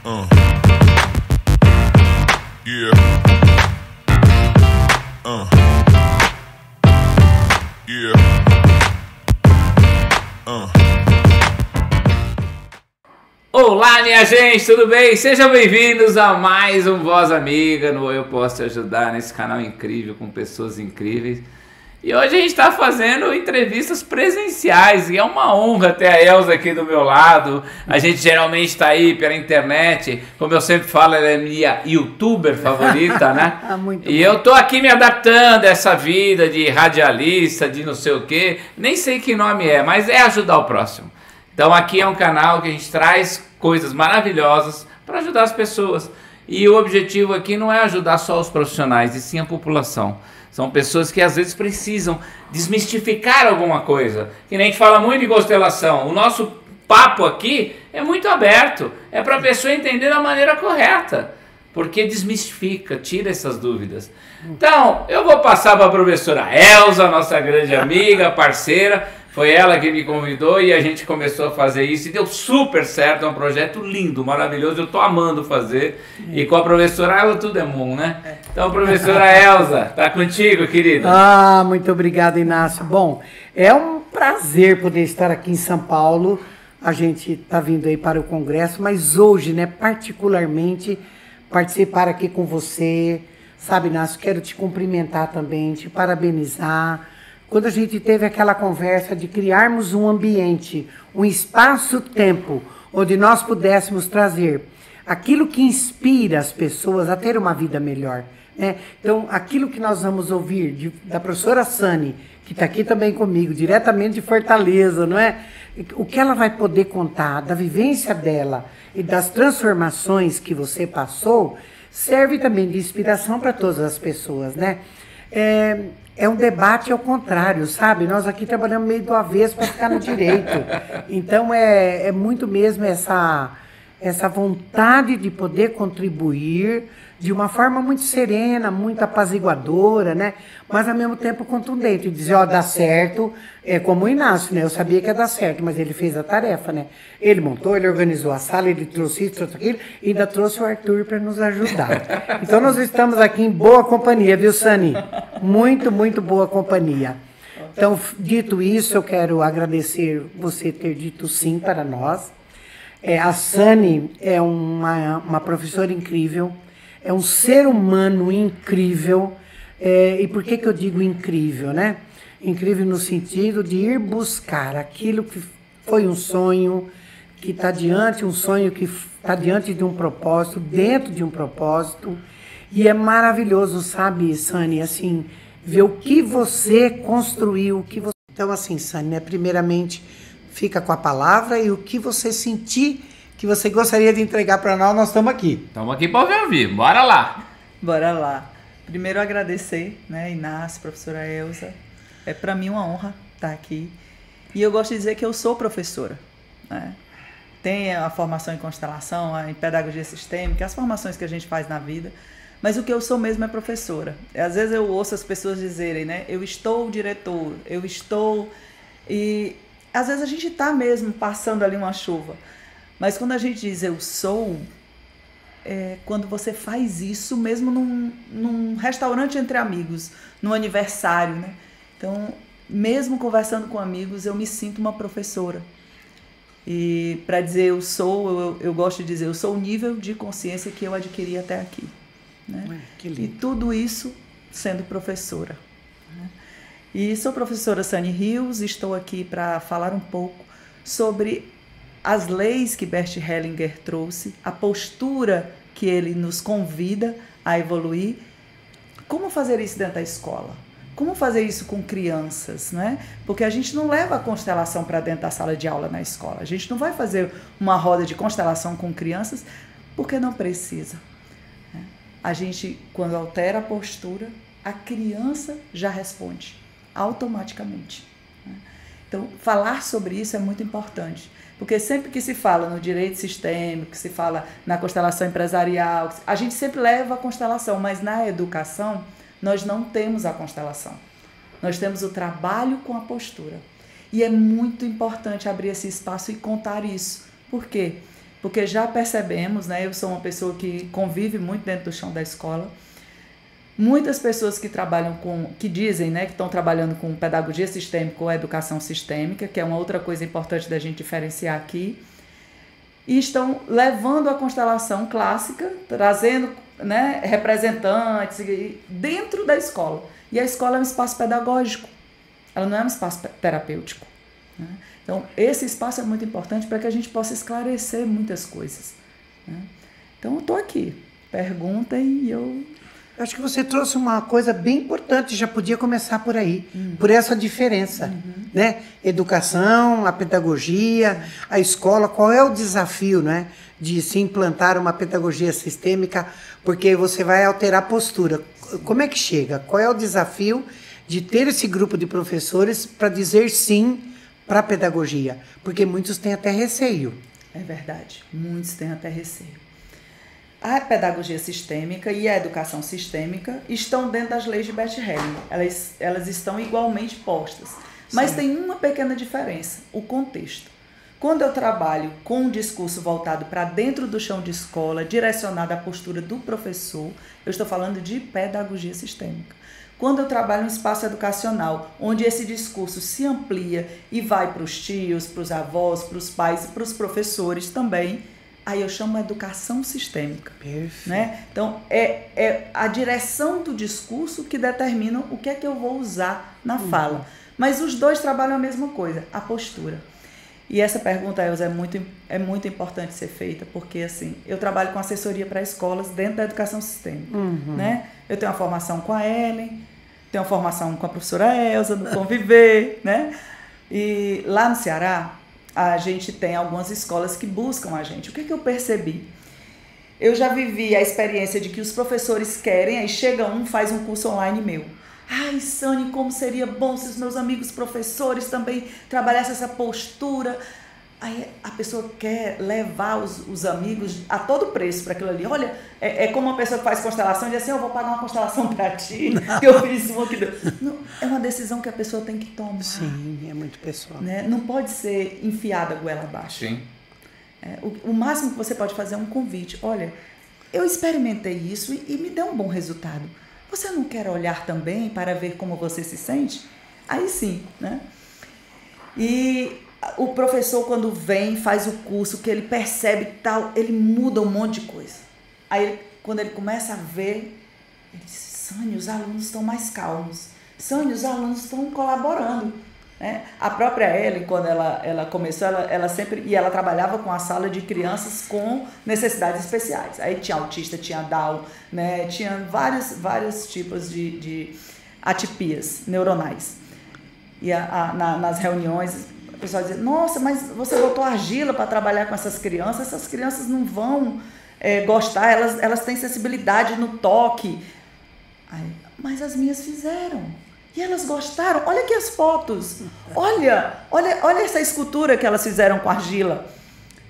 Yeah. Yeah. Olá, minha gente, tudo bem? Sejam bem-vindos a mais um Voz Amiga no Eu Posso Te Ajudar, nesse canal incrível com pessoas incríveis. E hoje a gente está fazendo entrevistas presenciais e é uma honra ter a Elza aqui do meu lado. A gente geralmente está aí pela internet, como eu sempre falo, ela é minha youtuber favorita, né? Muito E bom. eu tô aqui me adaptando a essa vida de radialista, de não sei o quê, nem sei que nome é, mas é ajudar o próximo. Então aqui é um canal que a gente traz coisas maravilhosas para ajudar as pessoas. E o objetivo aqui não é ajudar só os profissionais, e sim a população. São pessoas que às vezes precisam desmistificar alguma coisa. Que nem a gente fala muito de constelação. O nosso papo aqui é muito aberto. É para a pessoa entender da maneira correta. Porque desmistifica, tira essas dúvidas. Então, eu vou passar para a professora Elza, nossa grande amiga, parceira. Foi ela que me convidou e a gente começou a fazer isso e deu super certo. É um projeto lindo, maravilhoso. Eu estou amando fazer. E com a professora Elza tudo é bom, né? Então, professora Elza, tá contigo, querida? Ah, muito obrigado, Inácio. Bom, é um prazer poder estar aqui em São Paulo. A gente está vindo aí para o congresso, mas hoje, né, particularmente, participar aqui com você. Sabe, Inácio, quero te cumprimentar também, te parabenizar. Quando a gente teve aquela conversa de criarmos um ambiente, um espaço-tempo, onde nós pudéssemos trazer aquilo que inspira as pessoas a ter uma vida melhor, né? Então, aquilo que nós vamos ouvir da professora Sani, que está aqui também comigo, diretamente de Fortaleza, não é? O que ela vai poder contar da vivência dela e das transformações que você passou, serve também de inspiração para todas as pessoas, né? É um debate ao contrário, sabe? Nós aqui trabalhamos meio do avesso para ficar no direito. Então, é muito mesmo essa vontade de poder contribuir de uma forma muito serena, muito apaziguadora, né? Mas, ao mesmo tempo, contundente. Dizer, ó, dá certo, é como o Inácio, né? Eu sabia que ia dar certo, mas ele fez a tarefa, né? Ele montou, ele organizou a sala, ele trouxe isso, trouxe aquilo, e ainda trouxe o Arthur para nos ajudar. Então, nós estamos aqui em boa companhia, viu, Sani? Muito, muito boa companhia. Então, dito isso, eu quero agradecer você ter dito sim para nós. A Sani é uma professora incrível, é um ser humano incrível. E por que eu digo incrível, né? Incrível no sentido de ir buscar aquilo que foi um sonho, que está diante, um sonho que está diante de um propósito, dentro de um propósito. E é maravilhoso, sabe, Sani, assim, ver o que você construiu, o que você... Então, assim, Sani, né, primeiramente, fica com a palavra e o que você sentir que você gostaria de entregar para nós estamos aqui. Estamos aqui para ouvir ao vivo, bora lá! Bora lá. Primeiro agradecer, né, Inácio, professora Elza. É para mim uma honra estar aqui. E eu gosto de dizer que eu sou professora, né? Tem a formação em constelação, em pedagogia sistêmica, as formações que a gente faz na vida. Mas o que eu sou mesmo é professora. Às vezes eu ouço as pessoas dizerem, né, eu estou diretor, eu estou... E às vezes a gente está mesmo passando ali uma chuva. Mas quando a gente diz eu sou, quando você faz isso mesmo num restaurante entre amigos, num aniversário, né? Então, mesmo conversando com amigos, eu me sinto uma professora. E para dizer eu sou, eu gosto de dizer, eu sou o nível de consciência que eu adquiri até aqui, né? Que lindo. E tudo isso sendo professora, né? E sou professora Sani Rios, estou aqui para falar um pouco sobre as leis que Bert Hellinger trouxe, a postura que ele nos convida a evoluir. Como fazer isso dentro da escola? Como fazer isso com crianças, né? Porque a gente não leva a constelação para dentro da sala de aula na escola. A gente não vai fazer uma roda de constelação com crianças porque não precisa, né? A gente, quando altera a postura, a criança já responde automaticamente, né? Então, falar sobre isso é muito importante. Porque sempre que se fala no direito sistêmico, que se fala na constelação empresarial, a gente sempre leva a constelação, mas na educação nós não temos a constelação. Nós temos o trabalho com a postura. E é muito importante abrir esse espaço e contar isso. Por quê? porque já percebemos, né? Eu sou uma pessoa que convive muito dentro do chão da escola. Muitas pessoas que trabalham que dizem, né, que estão trabalhando com pedagogia sistêmica ou educação sistêmica, que é uma outra coisa importante da gente diferenciar aqui, e estão levando a constelação clássica, trazendo, né, representantes dentro da escola. E a escola é um espaço pedagógico, ela não é um espaço terapêutico, né? Então, esse espaço é muito importante para que a gente possa esclarecer muitas coisas, né? Então, eu estou aqui. Perguntem e eu... Acho que você trouxe uma coisa bem importante, já podia começar por aí, por essa diferença, né? Educação, a pedagogia, a escola, qual é o desafio, né, de se implantar uma pedagogia sistêmica, porque você vai alterar a postura. Como é que chega? Qual é o desafio de ter esse grupo de professores para dizer sim para a pedagogia? Porque muitos têm até receio. É verdade, muitos têm até receio. A pedagogia sistêmica e a educação sistêmica estão dentro das leis de Bert Hellinger. Elas estão igualmente postas. Mas Sim. tem uma pequena diferença, o contexto. Quando eu trabalho com um discurso voltado para dentro do chão de escola, direcionado à postura do professor, eu estou falando de pedagogia sistêmica. Quando eu trabalho em espaço educacional, onde esse discurso se amplia e vai para os tios, para os avós, para os pais e para os professores também, aí eu chamo educação sistêmica. Perfeito. Né? Então, é a direção do discurso que determina o que é que eu vou usar na fala. Mas os dois trabalham a mesma coisa, a postura. E essa pergunta, Elza, é muito importante ser feita, porque assim, eu trabalho com assessoria para escolas dentro da educação sistêmica. Né? Eu tenho uma formação com a Ellen, tenho uma formação com a professora Elza, no Conviver, né? E lá no Ceará, a gente tem algumas escolas que buscam a gente. O que eu percebi? Eu já vivi a experiência de que os professores querem, aí chega um, faz um curso online meu. Ai, Sani, como seria bom se os meus amigos professores também trabalhassem essa postura. Aí a pessoa quer levar os amigos a todo preço para aquilo ali. Olha, é como uma pessoa que faz constelação e diz assim, eu vou pagar uma constelação para ti, que eu fiz uma que deu. Não, é uma decisão que a pessoa tem que tomar. Sim, é muito pessoal. Né? Não pode ser enfiada a goela abaixo. Sim. O máximo que você pode fazer é um convite. Olha, eu experimentei isso e me deu um bom resultado. Você não quer olhar também para ver como você se sente? Aí sim, né? E o professor, quando vem, faz o curso, que ele percebe tal, ele muda um monte de coisa. Aí, quando ele começa a ver, ele diz, Sani, os alunos estão mais calmos. Sani, os alunos estão colaborando. Né? A própria Ellen, quando ela começou, ela sempre... E ela trabalhava com a sala de crianças com necessidades especiais. Aí tinha autista, tinha Down, né? Tinha vários tipos de atipias neuronais. E nas reuniões... O pessoal dizia, nossa, mas você botou argila para trabalhar com essas crianças não vão gostar, elas têm sensibilidade no toque. Aí, mas as minhas fizeram. E elas gostaram. Olha aqui as fotos. Olha essa escultura que elas fizeram com argila.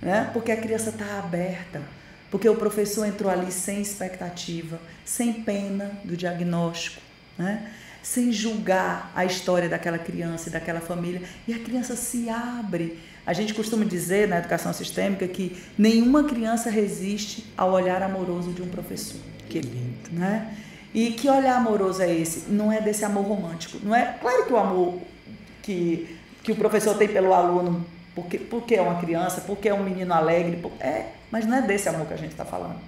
Né? Porque a criança está aberta. Porque o professor entrou ali sem expectativa, sem pena do diagnóstico, né? Sem julgar a história daquela criança e daquela família, e a criança se abre. A gente costuma dizer na educação sistêmica que nenhuma criança resiste ao olhar amoroso de um professor. Que lindo. Né? E que olhar amoroso é esse? Não é desse amor romântico. Não é, claro que o amor que o professor tem pelo aluno, porque é uma criança, porque é um menino alegre, mas não é desse amor que a gente está falando.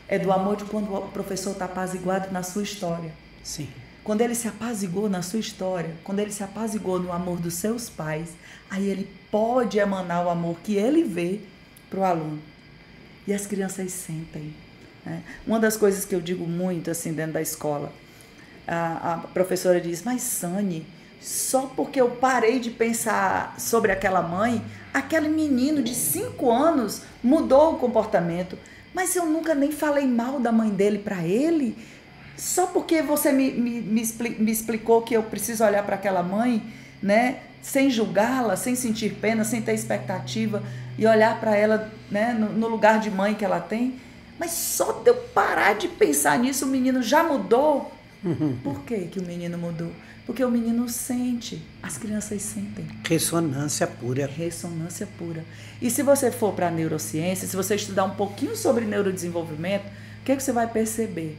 É do amor de quando o professor está apaziguado na sua história. Sim. Quando ele se apazigou na sua história, quando ele se apazigou no amor dos seus pais, aí ele pode emanar o amor que ele vê para o aluno. E as crianças sentem. Né? Uma das coisas que eu digo muito assim dentro da escola, a professora diz, mas Sani, só porque eu parei de pensar sobre aquela mãe, aquele menino de 5 anos mudou o comportamento, mas eu nunca nem falei mal da mãe dele para ele. Só porque você me explicou que eu preciso olhar para aquela mãe, né, sem julgá-la, sem sentir pena, sem ter expectativa, e olhar para ela, né, no lugar de mãe que ela tem. Mas só de eu parar de pensar nisso, o menino já mudou. Por que o menino mudou? Porque o menino sente, as crianças sentem. Ressonância pura. Ressonância pura. E se você for para a neurociência, se você estudar um pouquinho sobre neurodesenvolvimento, o que é que você vai perceber?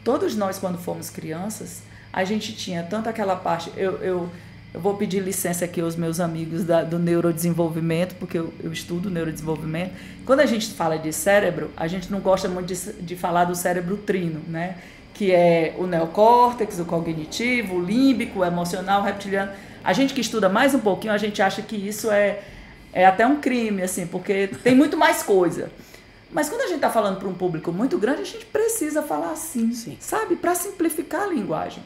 Todos nós, quando fomos crianças, a gente tinha tanto aquela parte... Eu vou pedir licença aqui aos meus amigos do neurodesenvolvimento, porque eu estudo neurodesenvolvimento. Quando a gente fala de cérebro, a gente não gosta muito de falar do cérebro trino, né? Que é o neocórtex, o cognitivo, o límbico, o emocional, o reptiliano. A gente que estuda mais um pouquinho, a gente acha que isso é até um crime, assim, porque tem muito mais coisa. Mas quando a gente está falando para um público muito grande, a gente precisa falar assim, sabe? Para simplificar a linguagem.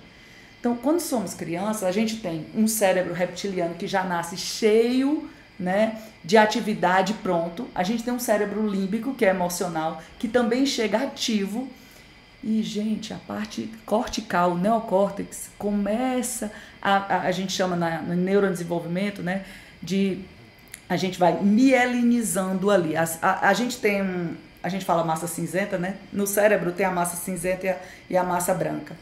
Então, quando somos crianças, a gente tem um cérebro reptiliano que já nasce cheio, né, de atividade pronto. A gente tem um cérebro límbico, que é emocional, que também chega ativo. E, gente, a parte cortical, o neocórtex, começa a gente chama no neurodesenvolvimento, né, a gente vai mielinizando ali. A gente tem a gente fala massa cinzenta, né? No cérebro tem a massa cinzenta e a massa branca.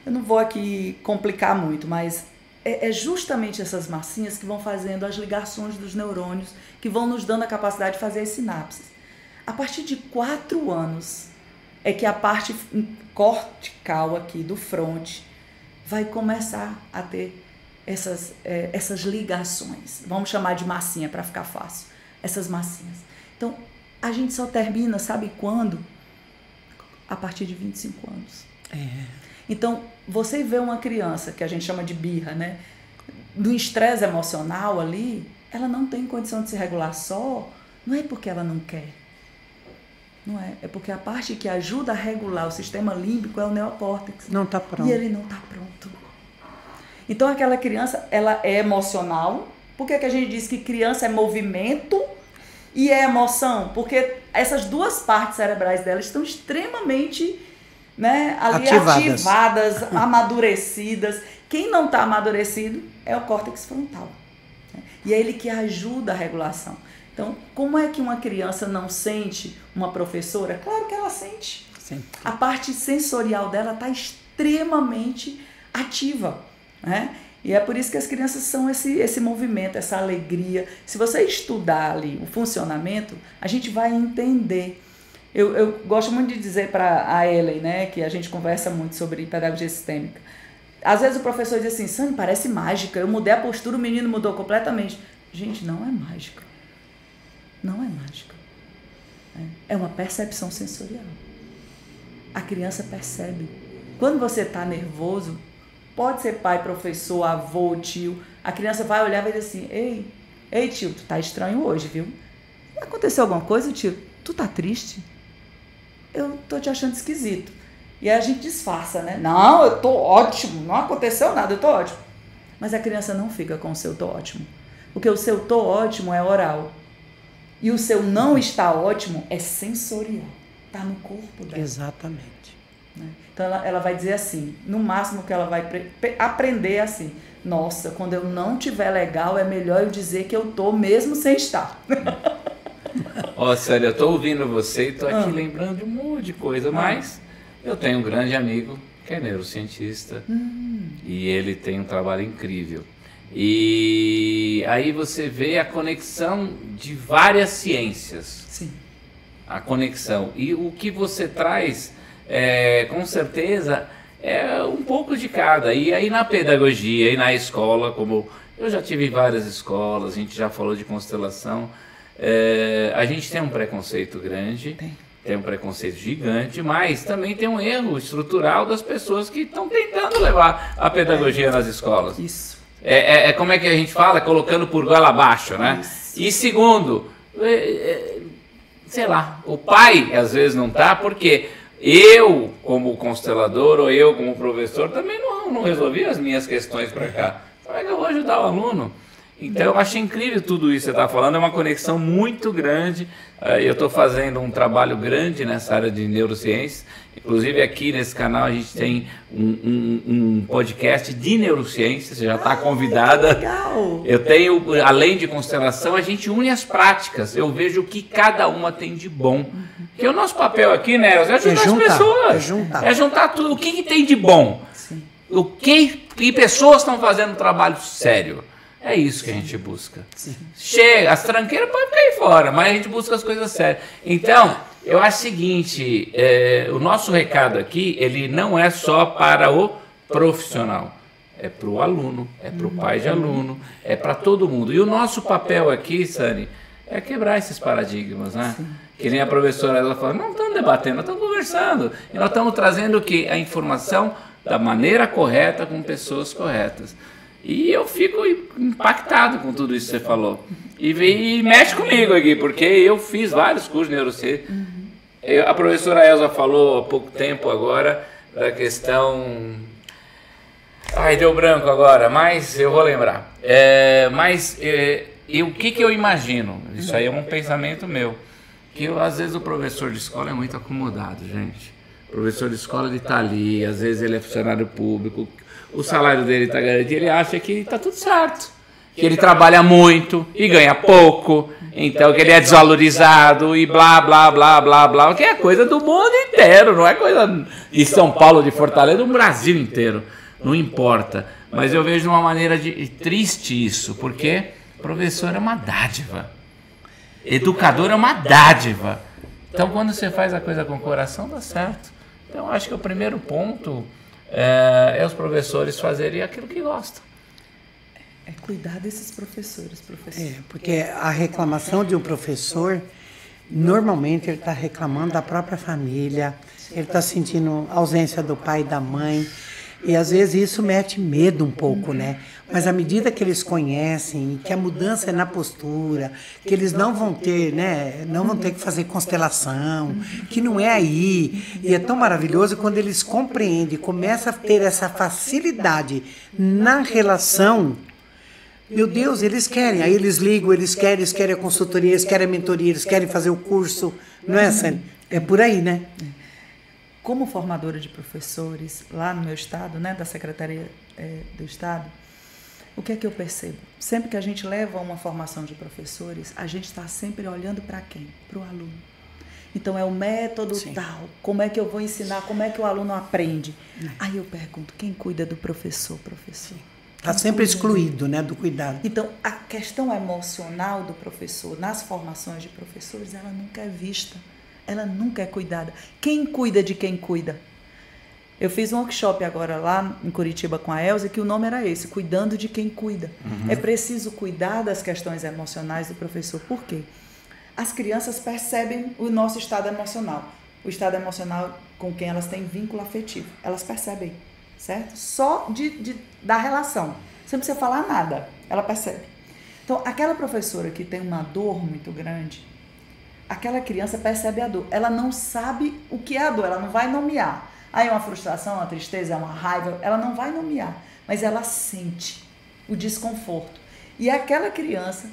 Eu não vou aqui complicar muito, mas é justamente essas massinhas que vão fazendo as ligações dos neurônios, que vão nos dando a capacidade de fazer as sinapses. A partir de 4 anos é que a parte cortical aqui do fronte vai começar a ter essas ligações. Vamos chamar de massinha para ficar fácil. Essas massinhas. Então, a gente só termina, sabe quando? A partir de 25 anos. Então, você vê uma criança, que a gente chama de birra, né? Do estresse emocional ali, ela não tem condição de se regular só, não é porque ela não quer. Não é. É porque a parte que ajuda a regular o sistema límbico é o neocórtex. Não está pronto. E ele não está pronto. Então, aquela criança, ela é emocional. Por que a gente diz que criança é movimento e é emoção? Porque essas duas partes cerebrais dela estão extremamente... né, ali ativadas, amadurecidas. Quem não está amadurecido é o córtex frontal. Né? E é ele que ajuda a regulação. Então, como é que uma criança não sente uma professora? Claro que ela sente. Sim. A parte sensorial dela está extremamente ativa. Né? E é por isso que as crianças são esse movimento, essa alegria. Se você estudar ali o funcionamento, a gente vai entender. Eu gosto muito de dizer para a Ellen, né, que a gente conversa muito sobre pedagogia sistêmica. Às vezes o professor diz assim, Sani, parece mágica, eu mudei a postura, o menino mudou completamente. Gente, não é mágica. Não é mágica. É uma percepção sensorial. A criança percebe. Quando você está nervoso, pode ser pai, professor, avô, tio, a criança vai olhar e vai dizer assim, ei tio, tu tá estranho hoje, viu? Aconteceu alguma coisa, tio? Tu tá triste? Eu tô te achando esquisito. E aí a gente disfarça, né? Não, eu tô ótimo, não aconteceu nada, eu tô ótimo. Mas a criança não fica com o seu tô ótimo. Porque o seu tô ótimo é oral. E o seu não está ótimo é sensorial. Tá no corpo dela. Exatamente. Né? Então ela vai dizer assim, no máximo que ela vai aprender assim, nossa, quando eu não tiver legal, é melhor eu dizer que eu tô mesmo sem estar. Ó, Sani, eu tô ouvindo você e tô aqui lembrando de um monte de coisa, mas eu tenho um grande amigo que é neurocientista e ele tem um trabalho incrível. E aí você vê a conexão de várias ciências. Sim. A conexão. E o que você traz, com certeza, é um pouco de cada. E aí na pedagogia e na escola, como eu já tive em várias escolas, a gente já falou de constelação, a gente tem um preconceito grande, tem um preconceito gigante, mas também tem um erro estrutural das pessoas que estão tentando levar a pedagogia nas escolas. Isso. Como é que a gente fala? Colocando por goela abaixo, né? Isso. E segundo, sei lá, o pai às vezes não tá, porque eu, como constelador, ou eu, como professor, também não resolvi as minhas questões para cá. Como é que eu vou ajudar o aluno? Então eu acho incrível tudo isso que você está falando, é uma conexão muito grande. Eu estou fazendo um trabalho grande nessa área de neurociência. Inclusive aqui nesse canal a gente tem um podcast de neurociência, você já está convidada. Legal. Eu tenho, além de constelação, a gente une as práticas. Eu vejo o que cada uma tem de bom. Porque o nosso papel aqui, né, é ajudar as pessoas. É juntar tudo. O que tem de bom? Sim. O que e pessoas estão fazendo um trabalho sério. É isso que a gente busca. Sim. Chega, as tranqueiras podem ficar aí fora, mas a gente busca as coisas sérias. Então, eu acho o seguinte, o nosso recado aqui, ele não é só para o profissional. É para o aluno, é para o pai de aluno, é para todo mundo. E o nosso papel aqui, Sani, é quebrar esses paradigmas, né? Sim. Que nem a professora, ela fala, não estamos debatendo, nós estamos conversando. E nós estamos trazendo o quê? A informação da maneira correta, com pessoas corretas. E eu fico impactado com tudo isso que você falou. E mexe comigo aqui, porque eu fiz vários cursos de neurociência. A professora Elza falou há pouco tempo agora da questão... Ai, deu branco agora, mas eu vou lembrar. O que eu imagino? Isso aí é um pensamento meu. Que às vezes o professor de escola é muito acomodado, gente. O professor de escola, ele está ali, às vezes ele é funcionário público, o salário dele está garantido, ele acha que está tudo certo, que ele trabalha muito e ganha pouco, então que ele é desvalorizado e blá, blá, blá, blá, blá, que é coisa do mundo inteiro, não é coisa de São Paulo, de Fortaleza, do Brasil inteiro, não importa. Mas eu vejo de uma maneira triste isso, porque professor é uma dádiva, educador é uma dádiva. Então quando você faz a coisa com o coração, dá certo. Então acho que o primeiro ponto é os professores fazerem aquilo que gostam. É cuidar desses professores, porque a reclamação de um professor, normalmente ele está reclamando da própria família, ele está sentindo a ausência do pai e da mãe, e às vezes isso mete medo um pouco, né? Mas à medida que eles conhecem, que a mudança é na postura, que eles não vão ter, né? Não vão ter que fazer constelação, que não é aí. E é tão maravilhoso quando eles compreendem, começam a ter essa facilidade na relação. Meu Deus, eles querem. Aí eles ligam, eles querem a consultoria, eles querem a mentoria, eles querem fazer o curso. Não é, Sani? É por aí, né? Como formadora de professores, lá no meu estado, né, da Secretaria do Estado, o que é que eu percebo? Sempre que a gente leva uma formação de professores, a gente está sempre olhando para quem? Para o aluno. Então, é o método tal, como é que eu vou ensinar, como é que o aluno aprende? Aí eu pergunto, quem cuida do professor? Está sempre excluído, né, do cuidado. Então, a questão emocional do professor, nas formações de professores, ela nunca é vista. Ela nunca é cuidada. Quem cuida de quem cuida? Eu fiz um workshop agora lá em Curitiba com a Elza, que o nome era esse, Cuidando de Quem Cuida. É preciso cuidar das questões emocionais do professor. Por quê? As crianças percebem o nosso estado emocional. O estado emocional com quem elas têm vínculo afetivo. Elas percebem, certo? Só da relação. Você não precisa falar nada, ela percebe. Então, aquela professora que tem uma dor muito grande, aquela criança percebe a dor. Ela não sabe o que é a dor, ela não vai nomear. Aí é uma frustração, uma tristeza, é uma raiva, ela não vai nomear, mas ela sente o desconforto. E aquela criança,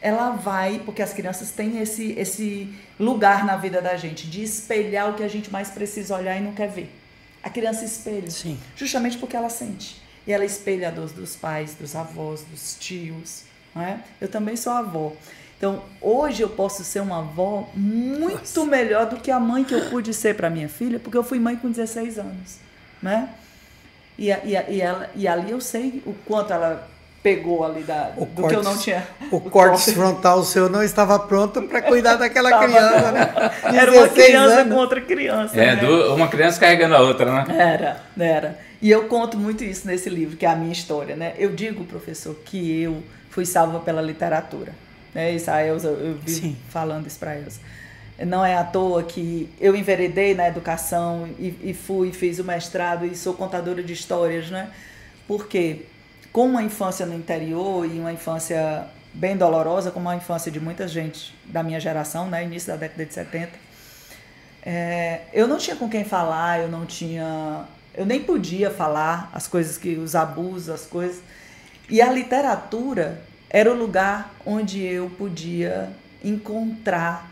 ela vai, porque as crianças têm esse lugar na vida da gente, de espelhar o que a gente mais precisa olhar e não quer ver. A criança espelha, justamente porque ela sente. E ela espelha a dor dos pais, dos avós, dos tios. Não é? Eu também sou avó. Então, hoje eu posso ser uma avó muito melhor do que a mãe que eu pude ser para minha filha, porque eu fui mãe com 16 anos, né? E ali eu sei o quanto ela pegou ali do que eu não tinha. O córtex frontal seu não estava pronto para cuidar daquela criança, né? Era uma criança com outra criança. Né? Uma criança carregando a outra, né? Era. E eu conto muito isso nesse livro, que é a minha história, né? Eu digo, professor, que eu fui salva pela literatura. Isso, a Elza, eu vi falando isso para a Elza. Não é à toa que eu enveredei na educação e fiz o mestrado e sou contadora de histórias, né? Porque com uma infância no interior e uma infância bem dolorosa, como a infância de muita gente da minha geração, né? Início da década de 70, eu não tinha com quem falar, eu nem podia falar as coisas, os abusos, as coisas. E a literatura era o lugar onde eu podia encontrar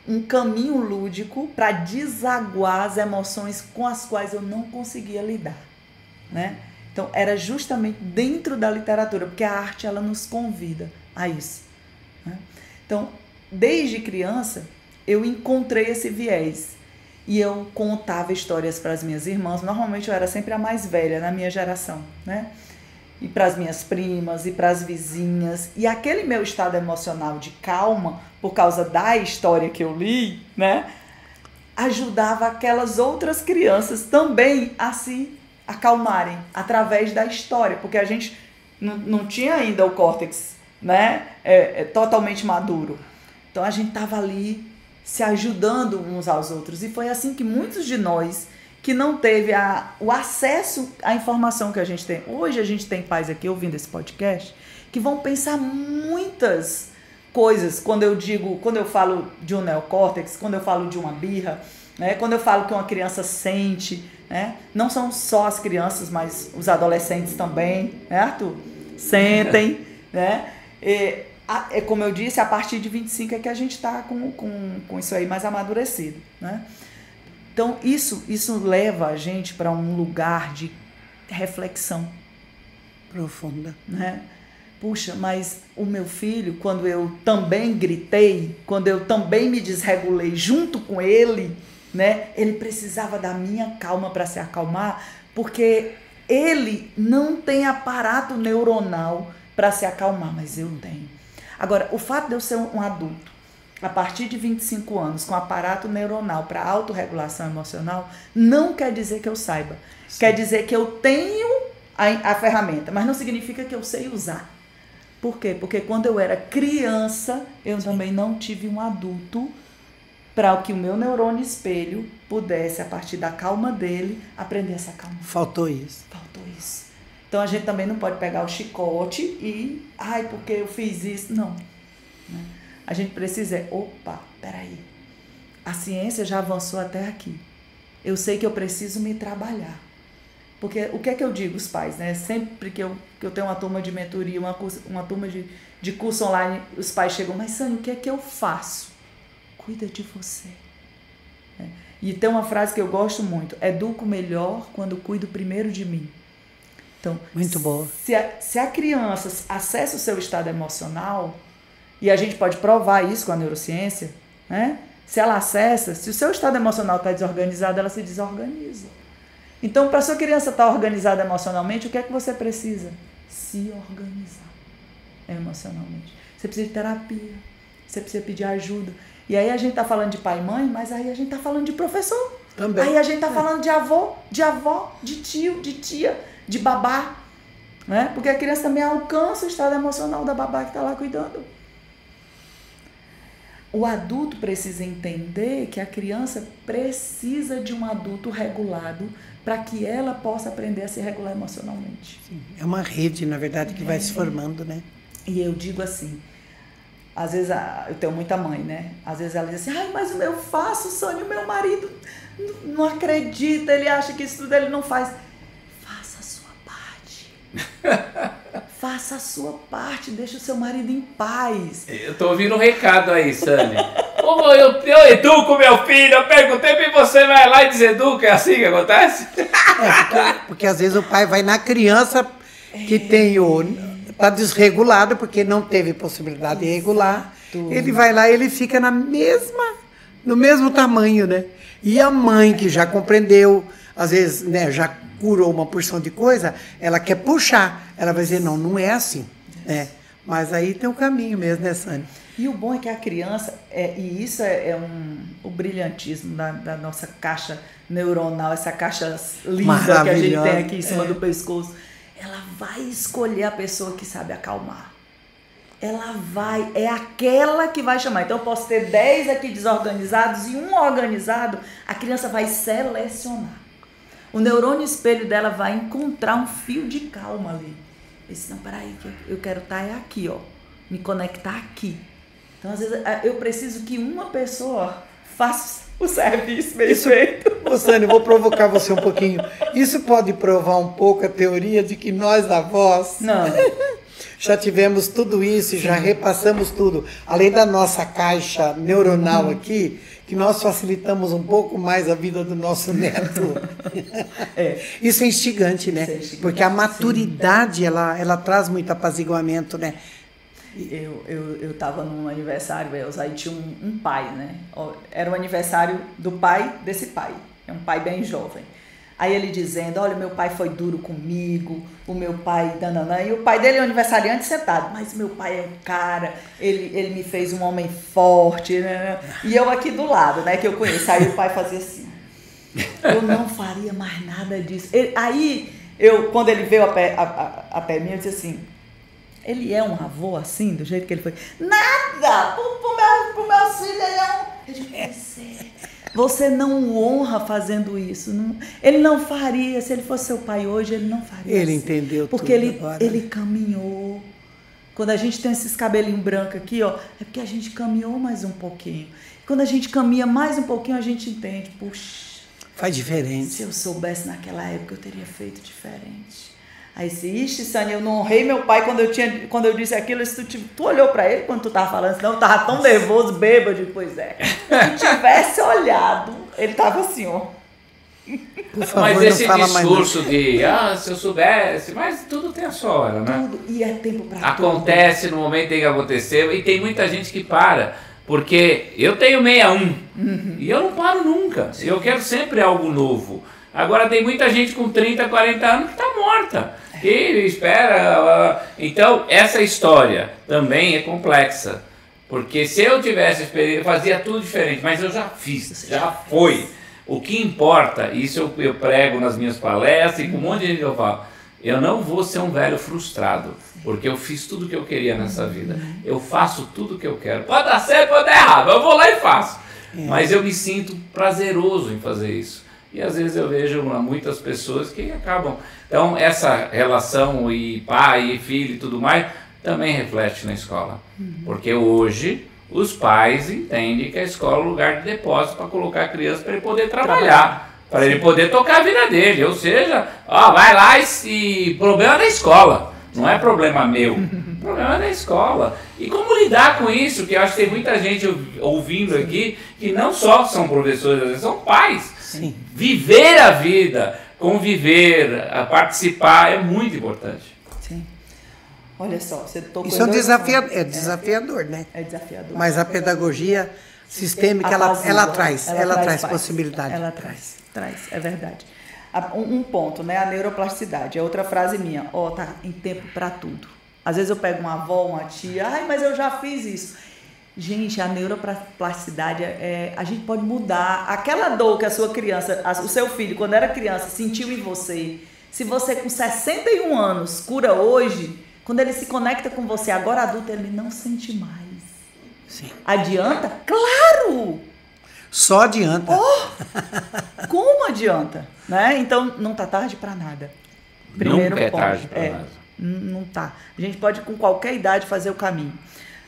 um caminho lúdico para desaguar as emoções com as quais eu não conseguia lidar, né? Então, era justamente dentro da literatura, porque a arte ela nos convida a isso, né? Então, desde criança, eu encontrei esse viés e eu contava histórias para as minhas irmãs. Normalmente, eu era sempre a mais velha na minha geração, né? e para as minhas primas, e para as vizinhas. E aquele meu estado emocional de calma, por causa da história que eu li, né, ajudava aquelas outras crianças também a se acalmarem através da história, porque a gente não tinha ainda o córtex, né, totalmente maduro. Então a gente estava ali se ajudando uns aos outros. E foi assim que muitos de nós que não teve o acesso à informação que a gente tem. Hoje a gente tem pais aqui ouvindo esse podcast que vão pensar muitas coisas quando eu falo de um neocórtex, quando eu falo de uma birra, né? Quando eu falo que uma criança sente, né? Não são só as crianças, mas os adolescentes também, né, Arthur? Sentem, né? Como eu disse, a partir de 25 é que a gente está com isso aí mais amadurecido, né? Então, isso leva a gente para um lugar de reflexão Profunda. né? Puxa, mas o meu filho, quando eu também gritei, quando eu também me desregulei junto com ele, né? Ele precisava da minha calma para se acalmar, porque ele não tem aparato neuronal para se acalmar, mas eu tenho. Agora, o fato de eu ser um adulto, a partir de 25 anos, com aparato neuronal para autorregulação emocional, não quer dizer que eu saiba. Sim. Quer dizer que eu tenho a ferramenta, mas não significa que eu sei usar. Por quê? Porque quando eu era criança, eu também não tive um adulto para que o meu neurônio espelho pudesse, a partir da calma dele, aprender a se acalmar. Faltou isso. Faltou isso. Então a gente também não pode pegar o chicote e, porque eu fiz isso. Não. A gente precisa, peraí. A ciência já avançou até aqui. Eu sei que eu preciso me trabalhar. Porque o que é que eu digo, os pais, né? Sempre que eu tenho uma turma de mentoria, uma turma de curso online, os pais chegam, mas Sânia, o que é que eu faço? Cuida de você. E tem uma frase que eu gosto muito, educo melhor quando cuido primeiro de mim. Então, muito boa. Se a criança acessa o seu estado emocional, e a gente pode provar isso com a neurociência, né? Se ela acessa, se o seu estado emocional está desorganizado, ela se desorganiza. Então, para a sua criança estar organizada emocionalmente, o que é que você precisa? Se organizar emocionalmente. Você precisa de terapia, você precisa pedir ajuda. E aí a gente está falando de pai e mãe, mas aí a gente está falando de professor. Também. Aí a gente está falando de avô, de tio, de tia, de babá. Né? Porque a criança também alcança o estado emocional da babá que está lá cuidando. O adulto precisa entender que a criança precisa de um adulto regulado para que ela possa aprender a se regular emocionalmente. Sim, é uma rede, na verdade, que vai se formando, né? E eu digo assim, às vezes eu tenho muita mãe, né? Às vezes ela diz assim, mas eu faço, Sônia, o meu marido não acredita, ele acha que isso tudo ele não faz. Faça a sua parte. Faça a sua parte, deixa o seu marido em paz. Eu tô ouvindo um recado aí, Sânia. Como eu educo meu filho, eu perguntei e você vai lá e deseduca, é assim que acontece? Porque às vezes o pai vai na criança que tá desregulado porque não teve possibilidade de regular. Ele vai lá e ele fica no mesmo tamanho, né? E a mãe que já compreendeu, às vezes, né, já curou uma porção de coisa, ela quer puxar. Ela vai dizer, não é assim. Mas aí tem um caminho mesmo, né, Sânia? E o bom é que a criança, e isso o brilhantismo da nossa caixa neuronal, essa caixa lisa que a gente tem aqui em cima do pescoço, ela vai escolher a pessoa que sabe acalmar. É aquela que vai chamar. Então eu posso ter 10 aqui desorganizados e um organizado, a criança vai selecionar. O neurônio espelho dela vai encontrar um fio de calma ali. Ele diz, não, peraí, que eu quero estar aqui, ó, me conectar aqui. Então, às vezes, eu preciso que uma pessoa faça o serviço bem feito. Ô, Sânia, eu vou provocar você um pouquinho. Isso pode provar um pouco a teoria de que nós, avós, já tivemos tudo isso, já repassamos tudo. Além da nossa caixa neuronal aqui, que nós facilitamos um pouco mais a vida do nosso neto. Isso é instigante, né? Porque a maturidade, ela traz muito apaziguamento, né? Eu estava num aniversário, aí tinha um pai, né? Era o aniversário do pai desse pai. É um pai bem jovem. Aí ele dizendo, olha, meu pai foi duro comigo, o meu pai, dananã, e o pai dele é aniversariante sentado, mas meu pai é um cara, ele me fez um homem forte, né? E eu aqui do lado, né, que eu conheço, aí o pai fazia assim, eu não faria mais nada disso. Quando ele veio até mim, eu disse assim, ele é um avô assim, do jeito que ele foi? Nada! Pro meu filho, ele é um... Eu disse, você não honra fazendo isso. Não, ele não faria, se ele fosse seu pai hoje, ele não faria. Ele assim, entendeu porque tudo ele, agora. ele caminhou. Quando a gente tem esses cabelinhos brancos aqui, ó, é porque a gente caminhou mais um pouquinho. Quando a gente caminha mais um pouquinho, a gente entende, puxa, faz diferente. se eu soubesse naquela época, eu teria feito diferente. Aí disse, ixi, Sânia, eu não honrei meu pai quando eu disse aquilo. Tu olhou pra ele quando tu tava falando, senão eu tava tão nervoso, bêbado. Pois é. Se tivesse olhado, ele tava assim, ó. Por favor, Mas esse não fala discurso de, se eu soubesse, mas tudo tem a sua hora, né? Tudo. E é tempo pra Acontece no momento tem que acontecer, e tem muita gente que para, porque eu tenho 61, e eu não paro nunca, eu quero sempre algo novo. Agora tem muita gente com 30, 40 anos que está morta, que espera. Então essa história também é complexa, porque se eu tivesse experiência, eu fazia tudo diferente, mas eu já fiz, já foi. O que importa, isso eu prego nas minhas palestras e com um monte de gente eu falo, eu não vou ser um velho frustrado, porque eu fiz tudo o que eu queria nessa vida, eu faço tudo o que eu quero, pode dar certo, pode dar errado, eu vou lá e faço, mas eu me sinto prazeroso em fazer isso. E às vezes eu vejo muitas pessoas que acabam. Então essa relação e pai e filho e tudo mais também reflete na escola. Porque hoje os pais entendem que a escola é um lugar de depósito para colocar a criança para ele poder trabalhar, para ele poder tocar a vida dele. Ou seja, vai lá e problema da escola, não é problema meu. O problema é da escola. E como lidar com isso? Que eu acho que tem muita gente ouvindo aqui que não só são professores, às vezes são pais. Sim. Viver a vida, conviver, participar é muito importante. Sim. Olha só, você tocou. Isso é desafiador, né? É desafiador. Mas a pedagogia sistêmica, ela traz possibilidade. Ela traz, é verdade. Um ponto, né? A neuroplasticidade. É outra frase minha. Tá em tempo para tudo. Às vezes eu pego uma avó, uma tia, mas eu já fiz isso. Gente, a neuroplasticidade, a gente pode mudar. Aquela dor que a sua criança, o seu filho, quando era criança, sentiu em você, se você com 61 anos cura hoje, quando ele se conecta com você, agora adulto, ele não sente mais. Sim. Adianta? Claro! Só adianta. Como adianta? Né? Então, não tá tarde para nada. Primeiro Nunca é ponto. tarde para nada. Não tá. A gente pode, com qualquer idade, fazer o caminho.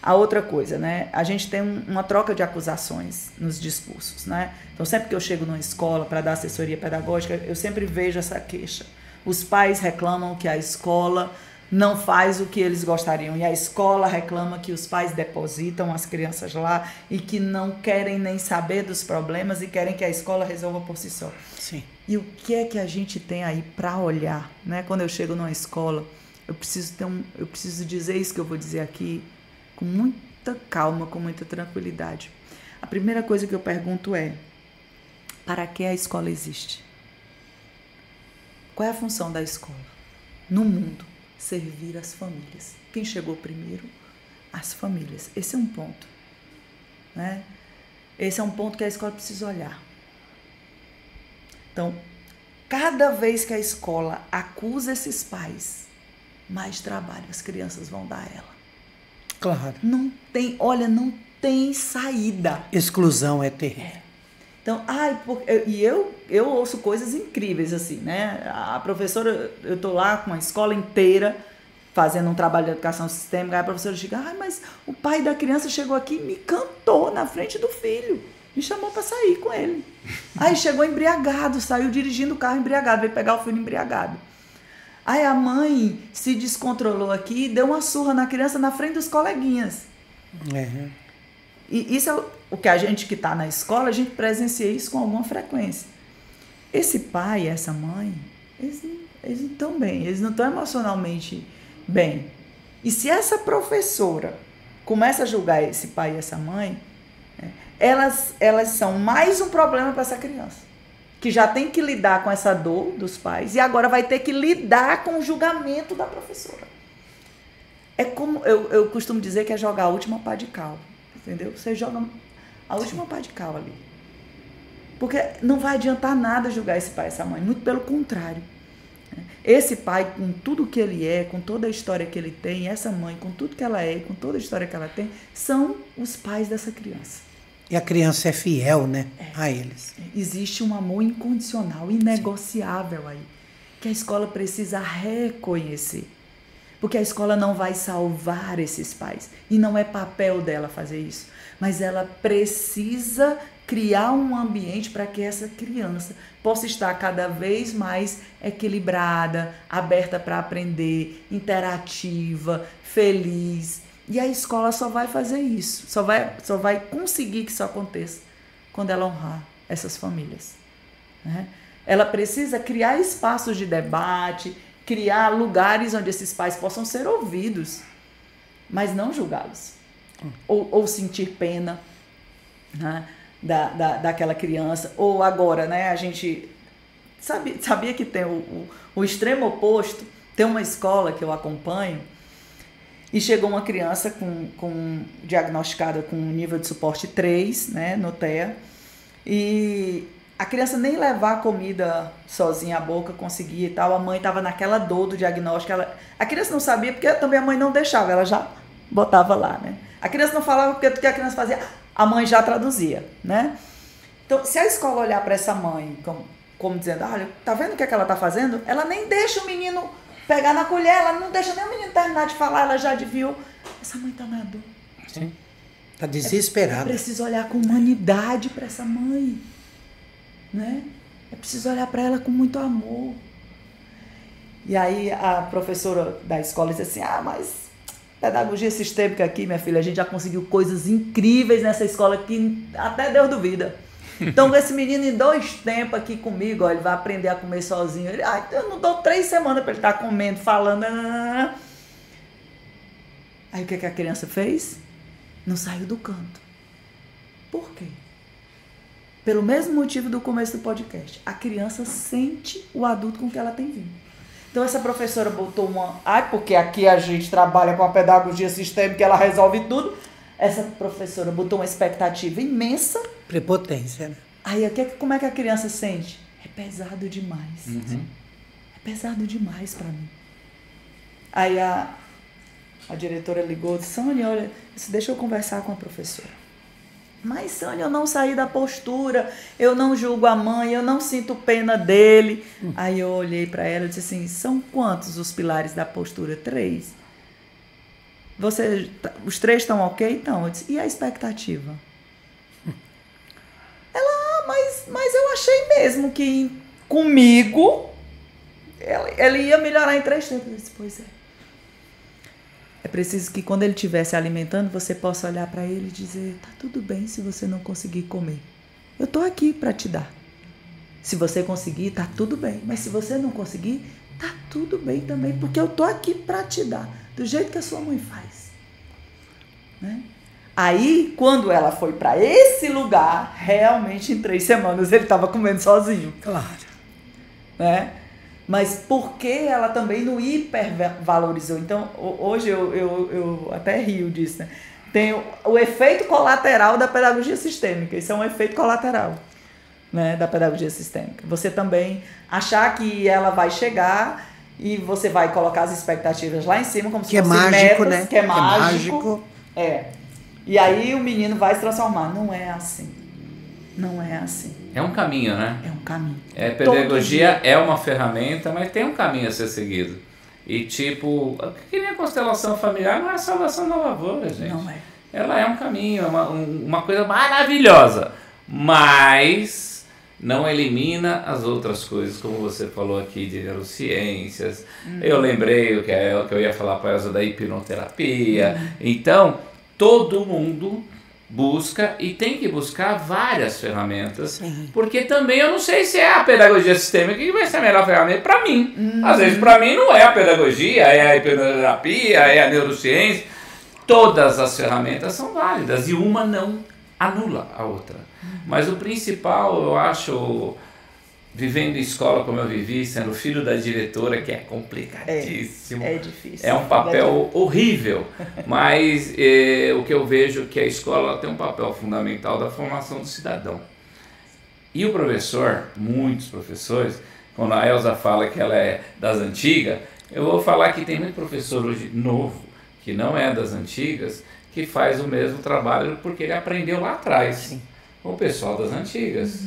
A outra coisa, né? A gente tem uma troca de acusações nos discursos, né? Então, sempre que eu chego numa escola para dar assessoria pedagógica, eu sempre vejo essa queixa. Os pais reclamam que a escola não faz o que eles gostariam, e a escola reclama que os pais depositam as crianças lá e que não querem nem saber dos problemas e querem que a escola resolva por si só. Sim. E o que é que a gente tem aí para olhar, né? Quando eu chego numa escola, eu preciso dizer isso que eu vou dizer aqui, com muita calma, com muita tranquilidade. A primeira coisa que eu pergunto é: para que a escola existe? Qual é a função da escola? No mundo, servir as famílias. Quem chegou primeiro? As famílias. Esse é um ponto, né? Esse é um ponto que a escola precisa olhar. Então, cada vez que a escola acusa esses pais, mais trabalho as crianças vão dar a ela. Claro. Não tem saída. Exclusão é terrível. Então, eu ouço coisas incríveis assim, né? A professora, eu tô lá com uma escola inteira fazendo um trabalho de educação sistêmica, aí a professora chega, mas o pai da criança chegou aqui e me cantou na frente do filho, me chamou para sair com ele. Aí chegou embriagado, saiu dirigindo o carro embriagado, veio pegar o filho embriagado. Aí a mãe se descontrolou aqui e deu uma surra na criança na frente dos coleguinhas. E isso é o que a gente que está na escola, a gente presencia isso com alguma frequência. Esse pai e essa mãe, eles não estão bem, eles não estão emocionalmente bem. E se essa professora começa a julgar esse pai e essa mãe, elas são mais um problema para essa criança. que já tem que lidar com essa dor dos pais e agora vai ter que lidar com o julgamento da professora. É como eu costumo dizer que é jogar a última pá de cal, entendeu? Você joga a última pá de cal ali. Porque não vai adiantar nada julgar esse pai e essa mãe, muito pelo contrário. Esse pai, com tudo que ele é, com toda a história que ele tem, essa mãe, com tudo que ela é, com toda a história que ela tem, são os pais dessa criança. E a criança é fiel, né, a eles. Existe um amor incondicional, inegociável aí, que a escola precisa reconhecer. Porque a escola não vai salvar esses pais. E não é papel dela fazer isso. Mas ela precisa criar um ambiente para que essa criança possa estar cada vez mais equilibrada, aberta para aprender, interativa, feliz. E a escola só vai fazer isso, só vai conseguir que isso aconteça quando ela honrar essas famílias, né? Ela precisa criar espaços de debate, criar lugares onde esses pais possam ser ouvidos, mas não julgá-los, ou sentir pena, né, daquela criança. Ou agora, né, a gente sabia que tem o extremo oposto. Tem uma escola que eu acompanho e chegou uma criança diagnosticada com nível de suporte 3, né, no TEA, e a criança nem levar a comida sozinha à boca conseguia e tal. A mãe estava naquela dor do diagnóstico. A criança não sabia porque também a mãe não deixava, ela já botava lá, né? A criança não falava porque o que a criança fazia, a mãe já traduzia, né? Então, se a escola olhar para essa mãe como dizendo, olha, tá vendo o que ela tá fazendo? Ela nem deixa o menino pegar na colher, ela não deixa nem o menino terminar de falar, ela já adivinhou. Essa mãe tá na dor. Sim. Tá desesperada. É preciso olhar com humanidade para essa mãe, né? É preciso olhar para ela com muito amor. E aí a professora da escola disse assim, mas pedagogia sistêmica aqui, minha filha, a gente já conseguiu coisas incríveis nessa escola que até Deus duvida. Então esse menino em 2 tempos aqui comigo, ó, ele vai aprender a comer sozinho. Eu não dou 3 semanas para ele estar comendo, falando. Aí o que a criança fez? Não saiu do canto. Por quê? Pelo mesmo motivo do começo do podcast. A criança sente o adulto com que ela tem vindo. Então essa professora botou porque aqui a gente trabalha com a pedagogia sistêmica, ela resolve tudo. Essa professora botou uma expectativa imensa. Prepotência, né? Aí como é que a criança sente? É pesado demais. Uhum. É pesado demais para mim. Aí a diretora ligou e disse, Sônia, olha, deixa eu conversar com a professora. Mas, Sônia, eu não saí da postura, eu não julgo a mãe, eu não sinto pena dele. Aí eu olhei para ela e disse assim, são quantos os pilares da postura? 3. Os 3 estão ok? Então, eu disse, e a expectativa? Ela, mas eu achei mesmo que comigo ele ia melhorar em 3 tempos. Eu disse, pois é. É preciso que quando ele estiver se alimentando, você possa olhar para ele e dizer, tá tudo bem se você não conseguir comer. Eu tô aqui para te dar. Se você conseguir, tá tudo bem. Mas se você não conseguir, tá tudo bem também, porque eu tô aqui para te dar, do jeito que a sua mãe faz. Né? Aí, quando ela foi para esse lugar, realmente em 3 semanas ele estava comendo sozinho. Claro. Né? Mas porque ela também não hipervalorizou. Então, hoje eu até rio disso, né? Tem o efeito colateral da pedagogia sistêmica. Isso é um efeito colateral, né, da pedagogia sistêmica. Você também achar que ela vai chegar e você vai colocar as expectativas lá em cima, como se fossem mágico, metas, né? Que é mágico. E aí o menino vai se transformar. Não é assim. Não é assim. É um caminho, né? É um caminho. Pedagogia é uma ferramenta, mas tem um caminho a ser seguido. E tipo, que nem a constelação familiar não é a salvação da lavoura, gente. Não é. Ela é um caminho, uma coisa maravilhosa, mas não elimina as outras coisas, como você falou aqui de neurociências. Eu lembrei o que eu ia falar para ela da hipnoterapia. Então, todo mundo busca e tem que buscar várias ferramentas. Sim. Porque também eu não sei se é a pedagogia sistêmica que vai ser a melhor ferramenta para mim. Às vezes para mim não é a pedagogia, é a hipnoterapia, é a neurociência. Todas as ferramentas são válidas e uma não anula a outra. Mas o principal, eu acho, vivendo em escola como eu vivi, sendo filho da diretora, que é complicadíssimo. É difícil. É um papel horrível, mas o que eu vejo é que a escola tem um papel fundamental da formação do cidadão. E o professor, muitos professores, quando a Elza fala que ela é das antigas, eu vou falar que tem muito professor hoje novo, que não é das antigas, que faz o mesmo trabalho porque ele aprendeu lá atrás, sim, com o pessoal das antigas.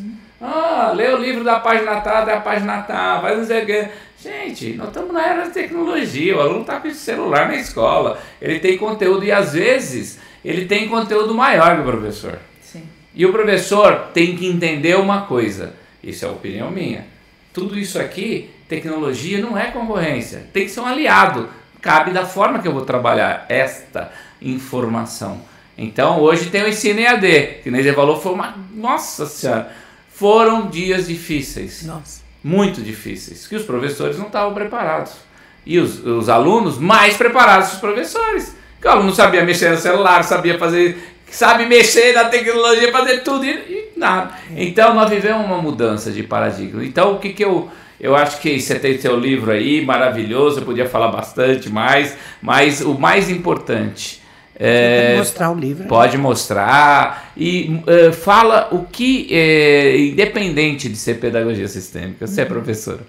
Lê o livro da página tal, da página tal, faz não sei o quê. Gente, nós estamos na era da tecnologia, o aluno está com esse celular na escola, ele tem conteúdo e às vezes ele tem conteúdo maior que o professor. Sim. E o professor tem que entender uma coisa, isso é a opinião minha, tudo isso aqui, tecnologia não é concorrência, tem que ser um aliado, cabe da forma que eu vou trabalhar esta informação. Então hoje tem o ensino EAD, que Neide falou, foi uma, nossa senhora, foram dias difíceis, Nossa, muito difíceis, que os professores não estavam preparados. E os alunos mais preparados que os professores. Que o aluno sabia mexer no celular, sabe mexer na tecnologia, fazer tudo e nada. Então nós vivemos uma mudança de paradigma. Então o que eu acho que você tem seu livro aí, maravilhoso, eu podia falar bastante mais, mas o mais importante... pode mostrar o livro. Pode mostrar e fala o que, independente de ser pedagogia sistêmica, você é professora.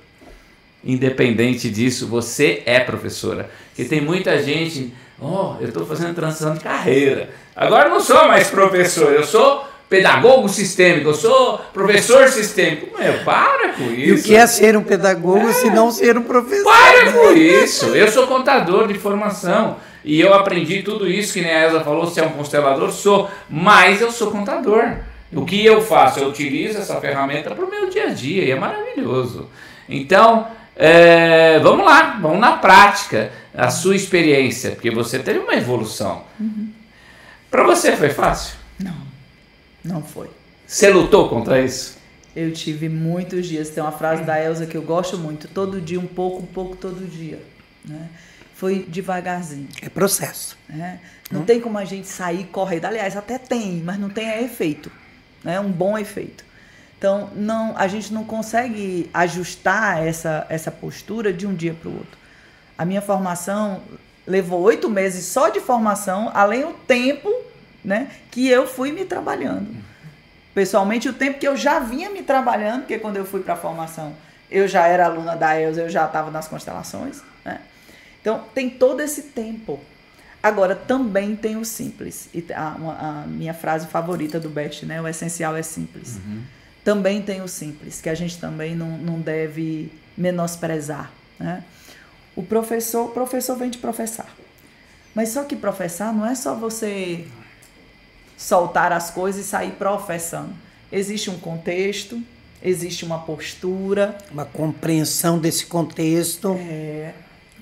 Independente disso, você é professora. Porque tem muita gente, eu estou fazendo transição de carreira. Agora eu não sou mais professor, eu sou pedagogo sistêmico, eu sou professor sistêmico. Para com isso. E o que é ser um pedagogo se não ser um professor? Para com isso. Eu sou contador de formação. E eu aprendi tudo isso que a Elza falou, se é um constelador, sou, mas eu sou contador. O que eu faço? Eu utilizo essa ferramenta para o meu dia a dia e é maravilhoso. Então, vamos lá, vamos na prática, a sua experiência, porque você teve uma evolução. Para você foi fácil? Não foi. Você lutou contra isso? Eu tive muitos dias, tem uma frase da Elza que eu gosto muito, todo dia um pouco todo dia, né? Foi devagarzinho. É processo. Né? Não tem como a gente sair correndo. Aliás, até tem, mas não tem efeito. Né? Um bom efeito. Então, a gente não consegue ajustar essa postura de um dia para o outro. A minha formação levou 8 meses só de formação, além do tempo, né, que eu fui me trabalhando. Pessoalmente, o tempo que eu já vinha me trabalhando, porque quando eu fui para a formação, eu já era aluna da Elza, eu já estava nas constelações, né? Então, tem todo esse tempo. Agora, também tem o simples. E a minha frase favorita do Bert, né? O essencial é simples. Também tem o simples, que a gente também não deve menosprezar, né? O professor vem de professar. Mas só que professar não é só você soltar as coisas e sair professando. Existe um contexto, existe uma postura. Uma compreensão desse contexto.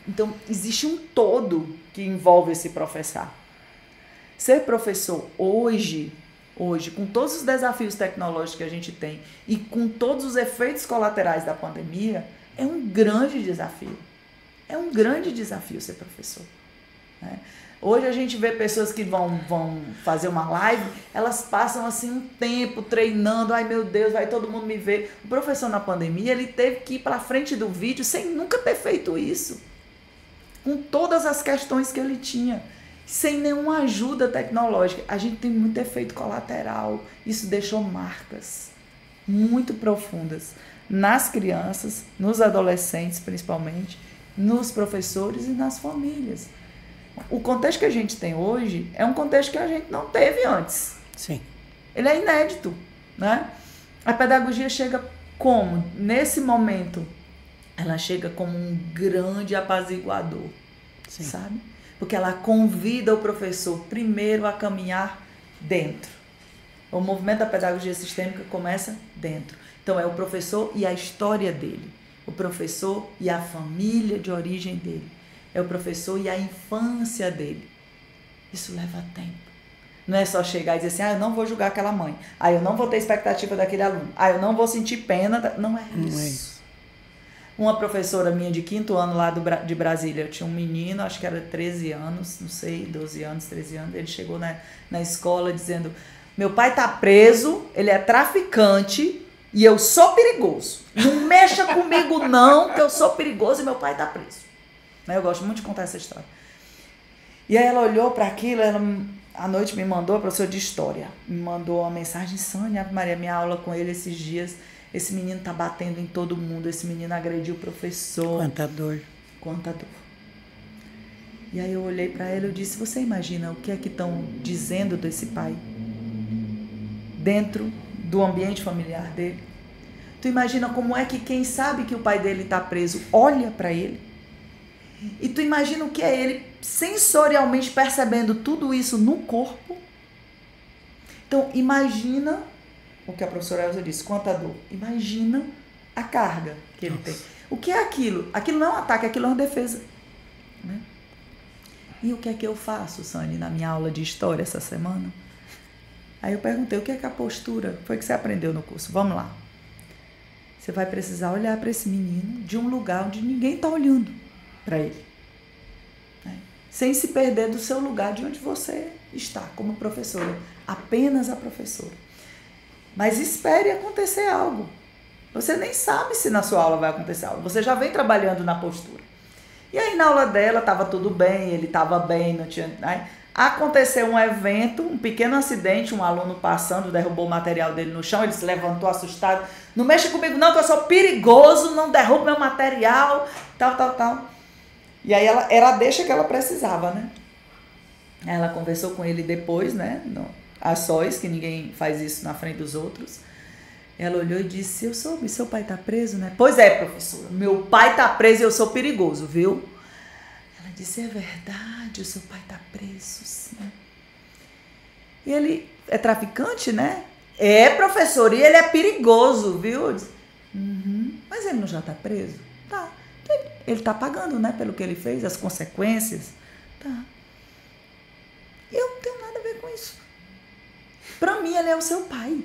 Então, existe um todo que envolve esse professar. Ser professor hoje, com todos os desafios tecnológicos que a gente tem e com todos os efeitos colaterais da pandemia, é um grande desafio. É um grande desafio ser professor. Né? Hoje a gente vê pessoas que vão fazer uma live, elas passam assim um tempo treinando, ai meu Deus, vai todo mundo me ver. O professor na pandemia, ele teve que ir para frente do vídeo sem nunca ter feito isso. Com todas as questões que ele tinha, sem nenhuma ajuda tecnológica. A gente tem muito efeito colateral, isso deixou marcas muito profundas nas crianças, nos adolescentes principalmente, nos professores e nas famílias. O contexto que a gente tem hoje é um contexto que a gente não teve antes. Sim. Ele é inédito, né? A pedagogia chega como? Nesse momento, ela chega como um grande apaziguador, sim, sabe? Porque ela convida o professor primeiro a caminhar dentro. O movimento da pedagogia sistêmica começa dentro. Então é o professor e a história dele, o professor e a família de origem dele, é o professor e a infância dele. Isso leva tempo. Não é só chegar e dizer assim, eu não vou julgar aquela mãe, eu não vou ter expectativa daquele aluno, eu não vou sentir pena. Não é isso. Uma professora minha de 5º ano lá de Brasília, eu tinha um menino, acho que era 13 anos, não sei, 12 anos, 13 anos, ele chegou na escola dizendo, meu pai está preso, ele é traficante E eu sou perigoso. Não mexa comigo não, que eu sou perigoso e meu pai tá preso. Eu gosto muito de contar essa história. E aí ela olhou para aquilo, ela à noite me mandou, a professora de história, me mandou uma mensagem: Sânia, Ave Maria, minha aula com ele esses dias, esse menino tá batendo em todo mundo, esse menino agrediu o professor. Quanta dor. Quanta dor. E aí eu olhei para ela e disse: você imagina o que é que estão dizendo desse pai dentro do ambiente familiar dele? Tu imagina como é que quem sabe que o pai dele está preso olha para ele? E tu imagina o que é ele sensorialmente percebendo tudo isso no corpo? Então imagina o que a professora Elza disse, quanta dor. Imagina a carga que ele tem. O que é aquilo? Aquilo não é um ataque, aquilo é uma defesa. Né? E o que é que eu faço, Sânia, na minha aula de história essa semana? Aí eu perguntei: o que é que a postura foi que você aprendeu no curso? Vamos lá. Você vai precisar olhar para esse menino de um lugar onde ninguém está olhando para ele. Né? Sem se perder do seu lugar de onde você está, como professora. Apenas a professora. Mas espere acontecer algo. Você nem sabe se na sua aula vai acontecer algo. Você já vem trabalhando na postura. E aí na aula dela estava tudo bem, ele estava bem, não tinha... Aí, aconteceu um evento, um pequeno acidente, um aluno passando, derrubou o material dele no chão, ele se levantou assustado: não mexa comigo não, que eu sou perigoso, não derruba meu material, tal. E aí era a deixa que ela precisava, né? Ela conversou com ele depois, né? A sós, que ninguém faz isso na frente dos outros. Ela olhou e disse: eu soube, seu pai tá preso, né? Pois é, professora, meu pai tá preso e eu sou perigoso, viu? Ela disse: é verdade, o seu pai tá preso, sim. E ele é traficante, né? É, professor, e ele é perigoso, viu? Disse, mas ele não já tá preso? Tá. Ele tá pagando, né, pelo que ele fez, as consequências. Tá. Eu não tenho nada a ver com isso. Pra mim, ele é o seu pai.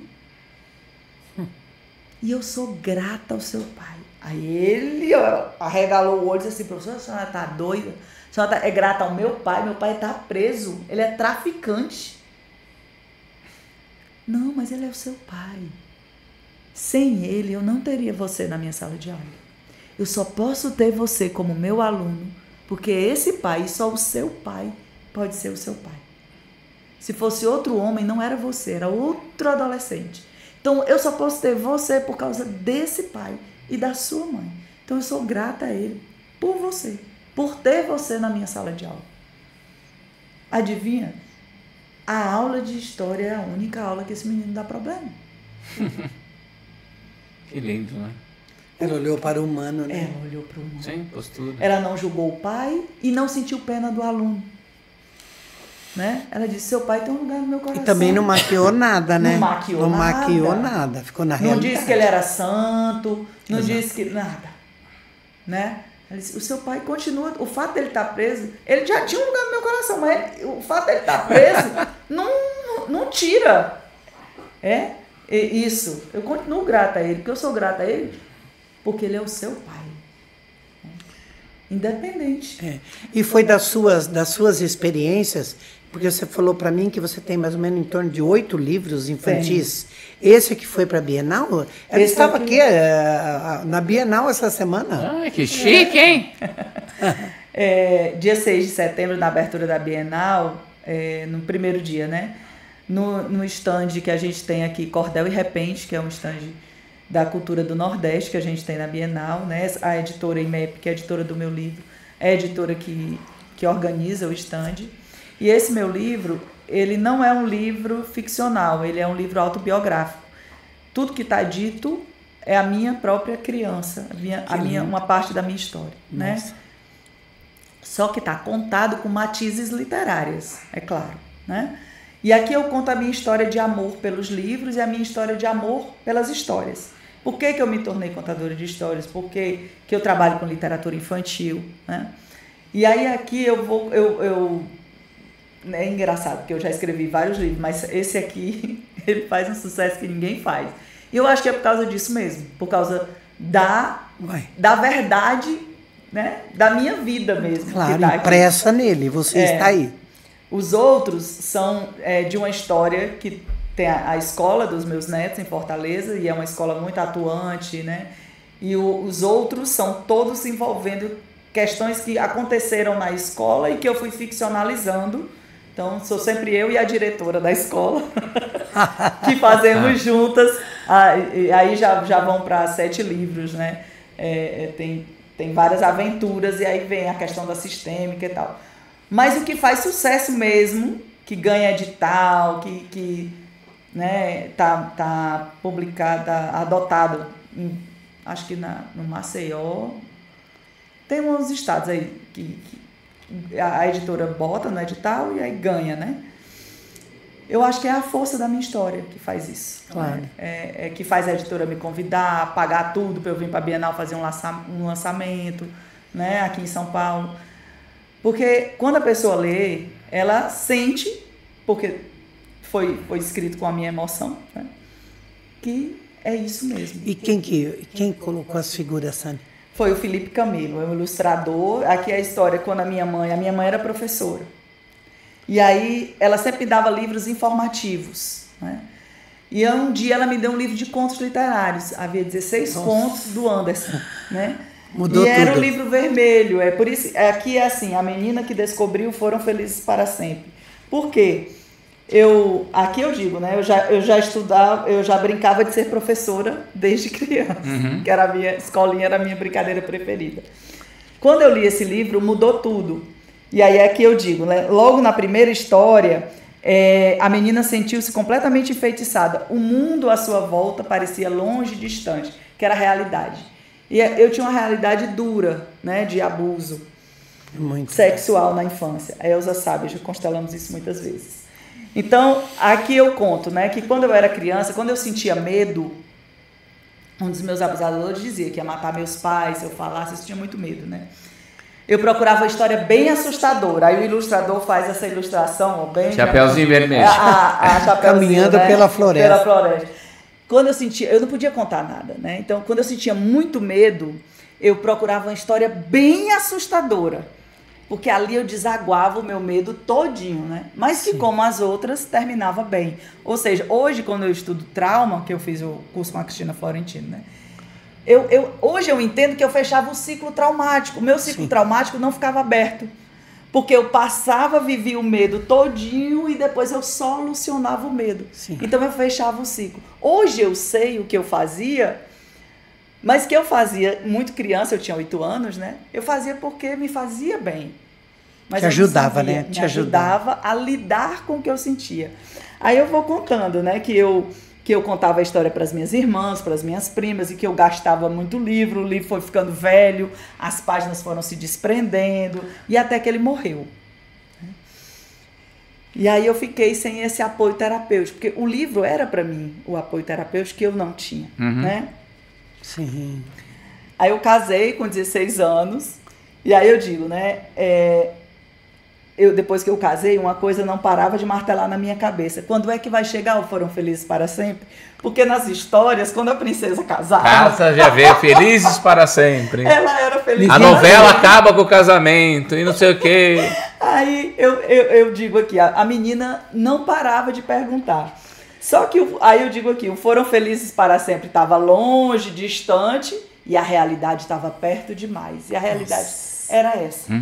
E eu sou grata ao seu pai. Aí ele arregalou o olho e disse assim: professora, a senhora tá doida? A senhora é grata ao meu pai tá preso, ele é traficante. Não, mas ele é o seu pai. Sem ele, eu não teria você na minha sala de aula. Eu só posso ter você como meu aluno, porque esse pai, só o seu pai, pode ser o seu pai. Se fosse outro homem, não era você, era outro adolescente. Então, eu só posso ter você por causa desse pai e da sua mãe. Então, eu sou grata a ele por você, por ter você na minha sala de aula. Adivinha? A aula de história é a única aula que esse menino dá problema. Que lindo, né? Ela olhou para o humano, né? Ela olhou para o humano. Sim, postura. Ela não julgou o pai e não sentiu pena do aluno. Né? Ela disse: seu pai tem um lugar no meu coração. E também não maquiou nada, né? Não maquiou nada. Ficou na não realidade. Não disse que ele era santo, não disse que nada. Né? Ela disse: o seu pai continua, o fato dele estar preso, ele já tinha um lugar no meu coração, mas o fato dele estar preso não tira. Isso. Eu continuo grata a ele, porque eu sou grata a ele, porque ele é o seu pai. Independente. E foi das suas experiências, porque você falou para mim que você tem mais ou menos em torno de 8 livros infantis. Tem. Esse que foi para a Bienal? Ela estava aqui na Bienal essa semana. Ai, que chique, hein? Dia 6 de setembro, na abertura da Bienal, no primeiro dia, né? No stand que a gente tem aqui, Cordel e Repente, que é um stand da cultura do Nordeste que a gente tem na Bienal, né? A editora IMEP, que é a editora do meu livro, é a editora que organiza o stand. E esse meu livro, ele não é um livro ficcional, ele é um livro autobiográfico. Tudo que está dito é a minha própria criança, uma parte da minha história, né? Só que está contado com matizes literárias, é claro, né? E aqui eu conto a minha história de amor pelos livros e a minha história de amor pelas histórias. Por que eu me tornei contadora de histórias? Porque que eu trabalho com literatura infantil, né? E aí aqui é engraçado, porque eu já escrevi vários livros, mas esse aqui, ele faz um sucesso que ninguém faz. E eu acho que é por causa disso mesmo, por causa da verdade, né? Da minha vida mesmo. Claro, impressa nele, você está aí. Os outros são de uma história que tem a escola dos meus netos em Fortaleza, e é uma escola muito atuante, né? E os outros são todos envolvendo questões que aconteceram na escola e que eu fui ficcionalizando. Então, sou sempre eu e a diretora da escola que fazemos juntas. Aí já vão para 7 livros, né? Tem várias aventuras, e aí vem a questão da sistêmica e tal. Mas o que faz sucesso mesmo, que ganha edital, que né, tá publicado, adotado, acho que no Maceió, tem uns estados aí que a editora bota no edital e aí ganha, né? Eu acho que é a força da minha história que faz isso. Claro. Que faz a editora me convidar, pagar tudo para eu vir para a Bienal fazer um lançamento, né, aqui em São Paulo. Porque quando a pessoa lê, ela sente, porque foi escrito com a minha emoção, né, que é isso mesmo. E quem colocou as figuras, Sani? Foi o Felipe Camilo, é um ilustrador. Aqui é a história quando a minha mãe era professora. E aí ela sempre me dava livros informativos, né? E um dia ela me deu um livro de contos literários. Havia 16 contos do Anderson, né? Mudou e era tudo. o livro vermelho. Por isso, aqui é assim, a menina que descobriu foram felizes para sempre. Por quê? Aqui eu digo, né? Eu já estudava, eu já brincava de ser professora desde criança, que era a minha escolinha, era a minha brincadeira preferida. Quando eu li esse livro, mudou tudo. E aí é que eu digo, né? Logo na primeira história, a menina sentiu-se completamente enfeitiçada. O mundo à sua volta parecia longe e distante, que era a realidade. E eu tinha uma realidade dura, né? De abuso sexual na infância. A Elza sabe, já constelamos isso muitas vezes. Então, aqui eu conto, né? Que quando eu era criança, quando eu sentia medo, um dos meus abusadores dizia que ia matar meus pais se eu falasse, eu tinha muito medo, né? Eu procurava uma história bem assustadora. Aí o ilustrador faz essa ilustração, ó, bem... Chapeuzinho vermelho. A Caminhando, né, pela floresta. Pela floresta. Quando eu sentia... Eu não podia contar nada, né? Então, quando eu sentia muito medo, eu procurava uma história bem assustadora. Porque ali eu desaguava o meu medo todinho, né? Mas que, como as outras, terminava bem. Ou seja, hoje, quando eu estudo trauma, que eu fiz o curso com a Cristina Florentino, né? Hoje eu entendo que eu fechava o ciclo traumático. O meu ciclo traumático não ficava aberto. Porque eu passava, vivia o medo todinho e depois eu solucionava o medo. Sim. Então eu fechava o ciclo. Hoje eu sei o que eu fazia, mas que eu fazia muito criança, eu tinha 8 anos, né? Eu fazia porque me fazia bem. Mas te ajudava, né? Me ajudava a lidar com o que eu sentia. Aí eu vou contando, né? Que eu contava a história para as minhas irmãs, para as minhas primas, e que eu gastava muito livro, o livro foi ficando velho, as páginas foram se desprendendo, e até que ele morreu. E aí eu fiquei sem esse apoio terapêutico, porque o livro era para mim o apoio terapêutico que eu não tinha, né? Sim. Aí eu casei com 16 anos, e aí eu digo, né? Depois que eu casei, uma coisa não parava de martelar na minha cabeça. Quando é que vai chegar o Foram Felizes para Sempre? Porque nas histórias, quando a princesa casava... Casa já veio Felizes para Sempre. Ela era feliz. A novela acaba com o casamento e não sei o quê. Aí eu digo aqui, a menina não parava de perguntar. Só que aí eu digo aqui, o Foram Felizes para Sempre estava longe, distante, e a realidade estava perto demais. E a realidade era essa.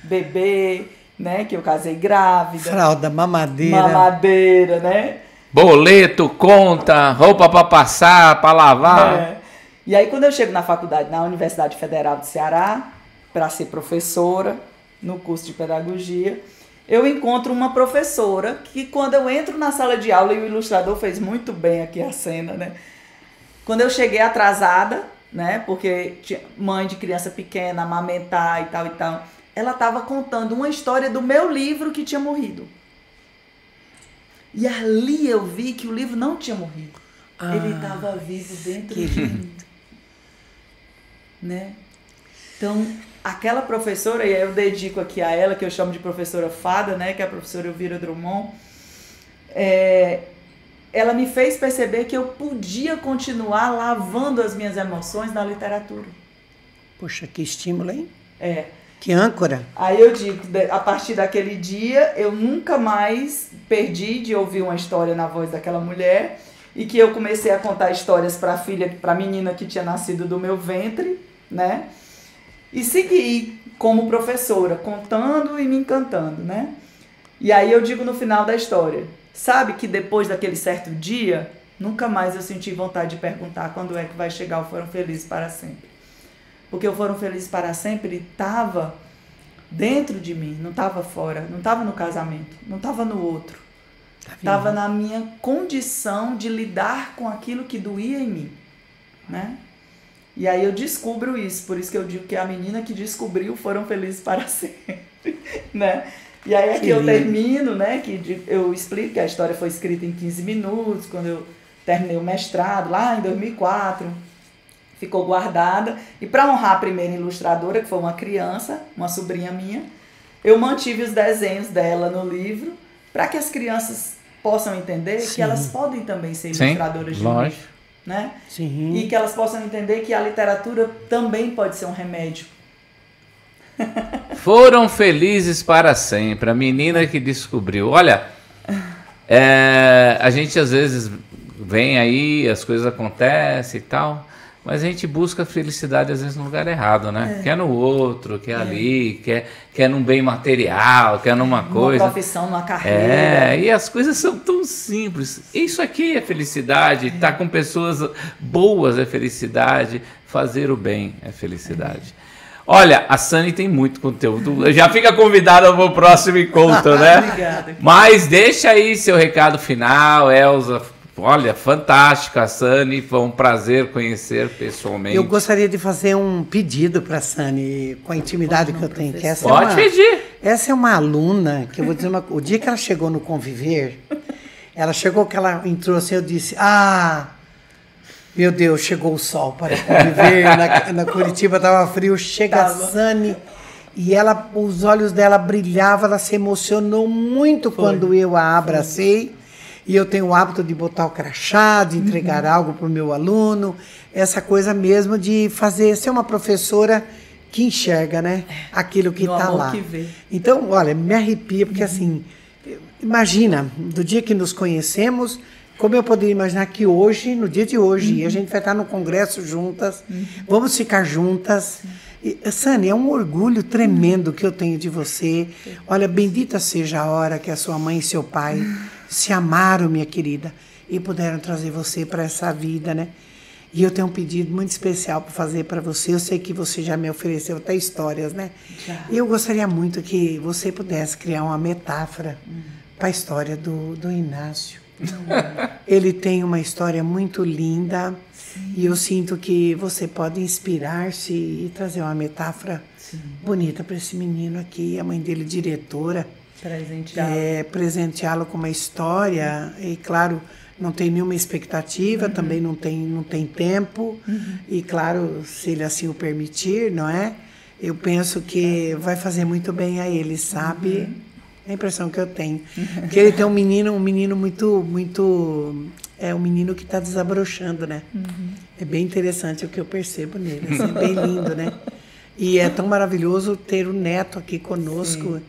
Bebê... né, que eu casei grávida. Fralda, mamadeira. Mamadeira, né? Boleto, conta, roupa para passar, para lavar. E aí quando eu chego na faculdade, na Universidade Federal do Ceará, para ser professora, no curso de pedagogia, eu encontro uma professora que quando eu entro na sala de aula, e o ilustrador fez muito bem aqui a cena, né? Quando eu cheguei atrasada, né, porque tinha mãe de criança pequena, amamentar e tal, ela estava contando uma história do meu livro que tinha morrido. E ali eu vi que o livro não tinha morrido. Ele estava vivo dentro de mim. Né? Então, aquela professora, e aí eu dedico aqui a ela, que eu chamo de professora Fada, né, que é a professora Elvira Drummond, ela me fez perceber que eu podia continuar lavando as minhas emoções na literatura. Poxa, que estímulo, hein? Que âncora. Aí eu digo, a partir daquele dia, eu nunca mais perdi de ouvir uma história na voz daquela mulher, e que eu comecei a contar histórias para a filha, para a menina que tinha nascido do meu ventre, né? E segui como professora, contando e me encantando, né? E aí eu digo no final da história, sabe que depois daquele certo dia, nunca mais eu senti vontade de perguntar quando é que vai chegar o Foram Felizes para Sempre. Porque o Foram Felizes para Sempre estava dentro de mim, não estava fora, não estava no casamento, não estava no outro. Estava na minha condição de lidar com aquilo que doía em mim, né? E aí eu descubro isso, por isso que eu digo que a menina que descobriu Foram Felizes para Sempre, né? E aí aqui eu termino, né? Que eu explico que a história foi escrita em 15 minutos, quando eu terminei o mestrado, lá em 2004, ficou guardada. E para honrar a primeira ilustradora, que foi uma criança, uma sobrinha minha, eu mantive os desenhos dela no livro, para que as crianças possam entender que elas podem também ser ilustradoras de livro, né? Sim. E que elas possam entender que a literatura também pode ser um remédio. Foram Felizes para Sempre, a menina que descobriu. Olha, a gente às vezes vem aí, as coisas acontecem e tal, mas a gente busca a felicidade às vezes no lugar errado, né? Quer no outro, quer ali, quer num bem material, quer numa coisa. Numa profissão, numa carreira. E as coisas são tão simples. Isso aqui é felicidade, estar com pessoas boas é felicidade, fazer o bem é felicidade. Olha, a Sani tem muito conteúdo. Já fica convidada para o próximo encontro, né? Obrigada. Mas deixa aí seu recado final, Elza. Olha, fantástica, Sani. Foi um prazer conhecer pessoalmente. Eu gostaria de fazer um pedido para a Sani, com a intimidade que eu tenho. Que essa Pode pedir. Essa é uma aluna, que eu vou dizer o dia que ela chegou no Conviver, ela chegou, que ela entrou assim, eu disse, meu Deus, chegou o sol para Conviver, na Curitiba estava frio, chega a Sani, e ela, os olhos dela brilhavam, ela se emocionou muito quando eu a abracei. E eu tenho o hábito de botar o crachá, de entregar algo para o meu aluno, essa coisa mesmo de fazer, ser uma professora que enxerga, né, aquilo que está lá. Que vê. Então, olha, me arrepia, porque assim, imagina, do dia que nos conhecemos, como eu poderia imaginar que hoje, no dia de hoje, a gente vai estar no congresso juntas, vamos ficar juntas. E, Sani, é um orgulho tremendo que eu tenho de você. Olha, bendita seja a hora que a sua mãe e seu pai se amaram, minha querida, e puderam trazer você para essa vida, né? E eu tenho um pedido muito especial para fazer para você. Eu sei que você já me ofereceu até histórias, né? Já. Eu gostaria muito que você pudesse criar uma metáfora para a história do Inácio. Ele tem uma história muito linda. Sim. E eu sinto que você pode inspirar-se e trazer uma metáfora bonita para esse menino aqui. A mãe dele, diretora. Presenteá-lo com uma história. E, claro, não tem nenhuma expectativa, também não tem tempo. E, claro, se ele assim o permitir, não é? Eu penso que vai fazer muito bem a ele, sabe? É a impressão que eu tenho. Porque ele tem um menino muito, muito... É um menino que está desabrochando, né? É bem interessante o que eu percebo nele. Assim, é bem lindo, né? E é tão maravilhoso ter o neto aqui conosco. Sim.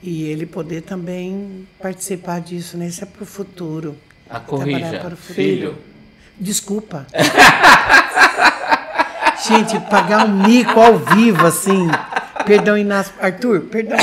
E ele poder também participar disso, né? Isso é para o futuro. Corrija, para o futuro. Filho. Desculpa. Gente, pagar um mico ao vivo, assim... Perdão, Inácio. Arthur, perdão.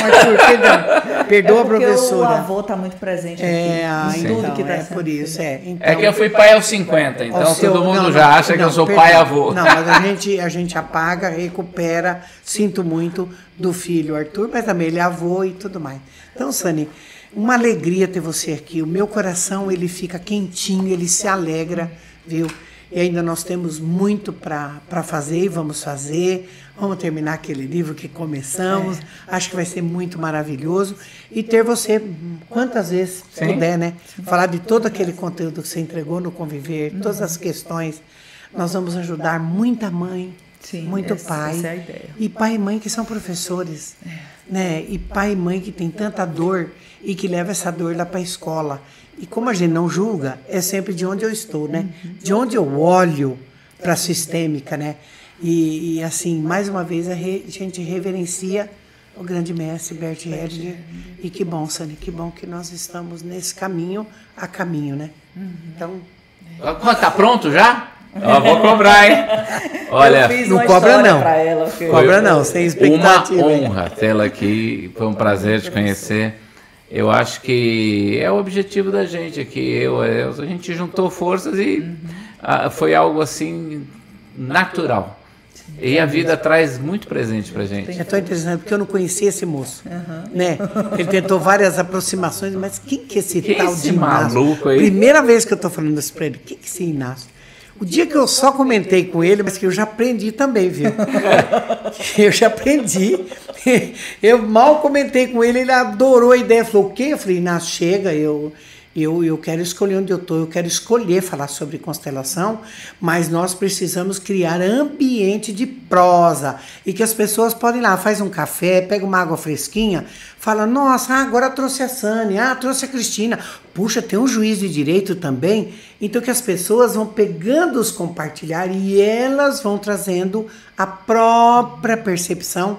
Perdoa a professora. O avô está muito presente aqui. Tudo então, que está sendo por isso. Então, é que eu fui pai aos 50, então todo mundo já acha que eu sou pai-avô. Não, mas a gente apaga, recupera, sinto muito do filho Arthur, mas também ele é avô e tudo mais. Então, Sani, uma alegria ter você aqui. O meu coração, ele fica quentinho, ele se alegra, viu? E ainda nós temos muito para fazer e vamos fazer. Vamos terminar aquele livro que começamos. Acho que vai ser muito maravilhoso. E ter você, quantas vezes puder, né? Falar de todo aquele conteúdo que você entregou no Conviver, todas as questões. Nós vamos ajudar muita mãe, muito pai. Essa é a ideia. E pai e mãe que são professores. Né? E pai e mãe que tem tanta dor e que leva essa dor lá para a escola. E como a gente não julga, é sempre de onde eu estou, né? De onde eu olho para a sistêmica, né? E assim, mais uma vez, a gente reverencia o grande mestre Bert Hellinger. E que bom, Sani, que bom que nós estamos nesse caminho, a caminho, né? Então... Tá pronto já? Ó, vou cobrar, hein? Olha, eu fiz não uma cobra história não. pra ela, que- Cobra não, sem expectativa. uma hein? honra tê-la aqui. Foi um prazer te conhecer. Eu acho que é o objetivo da gente aqui. A gente juntou forças e foi algo assim natural. E a vida traz muito presente pra gente. É tão interessante, porque eu não conhecia esse moço, né? Ele tentou várias aproximações, mas quem que é esse Quem é tal esse de Inácio? maluco aí? Primeira vez que eu tô falando isso pra ele, quem que é esse Inácio? O dia que eu só comentei com ele, mas que eu já aprendi também, viu? Eu já aprendi. Eu mal comentei com ele, ele adorou a ideia, falou, o quê? Eu falei, Inácio, chega, eu quero escolher onde eu estou, eu quero escolher falar sobre constelação, mas nós precisamos criar ambiente de prosa e que as pessoas podem ir lá, faz um café, pega uma água fresquinha, fala, nossa, agora trouxe a Sani, trouxe a Cristina, puxa, tem um juiz de direito também, então que as pessoas vão pegando os compartilhar e elas vão trazendo a própria percepção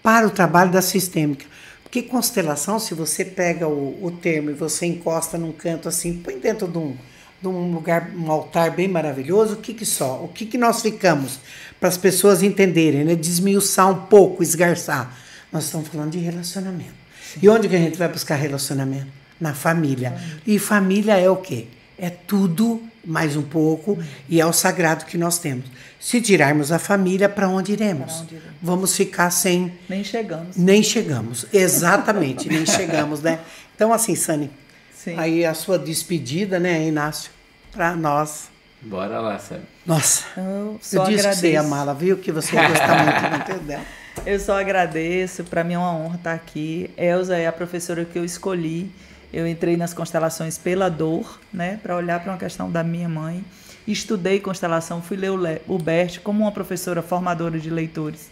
para o trabalho da sistêmica. Porque constelação, se você pega o termo e você encosta num canto assim, põe dentro de um lugar, um altar bem maravilhoso, o que nós ficamos? Para as pessoas entenderem, né? Desmiuçar um pouco, esgarçar. Nós estamos falando de relacionamento. E onde que a gente vai buscar relacionamento? Na família. E família é o quê? É tudo, mais um pouco, e é o sagrado que nós temos. Se tirarmos a família, para onde iremos? Vamos ficar sem... Nem chegamos. Nem chegamos, exatamente, nem chegamos, né? Então, assim, Sani, Sim. aí a sua despedida, né, Inácio, para nós. Bora lá, Sani. Nossa, Eu só eu disse agradeço. que você ia amá-la, viu? Que você gosta muito do conteúdo dela. Eu só agradeço, para mim é uma honra estar aqui. Elza é a professora que eu escolhi. Eu entrei nas constelações pela dor, né, para olhar para uma questão da minha mãe. Estudei constelação, fui ler o Bert como uma professora formadora de leitores.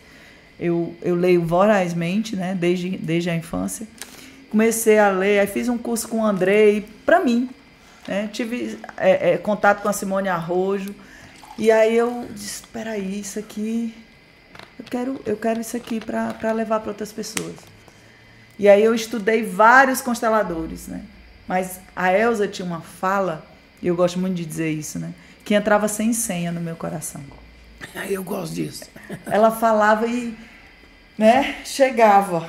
Eu leio vorazmente, né, desde a infância. Comecei a ler, aí fiz um curso com o Andrei, para mim. Né, tive contato com a Simone Arrojo. E aí eu disse, espera aí, isso aqui... Eu quero isso aqui para levar para outras pessoas. E aí eu estudei vários consteladores, né? Mas a Elza tinha uma fala, e eu gosto muito de dizer isso, né? Que entrava sem senha no meu coração. Eu gosto disso. Ela falava e, né, chegava.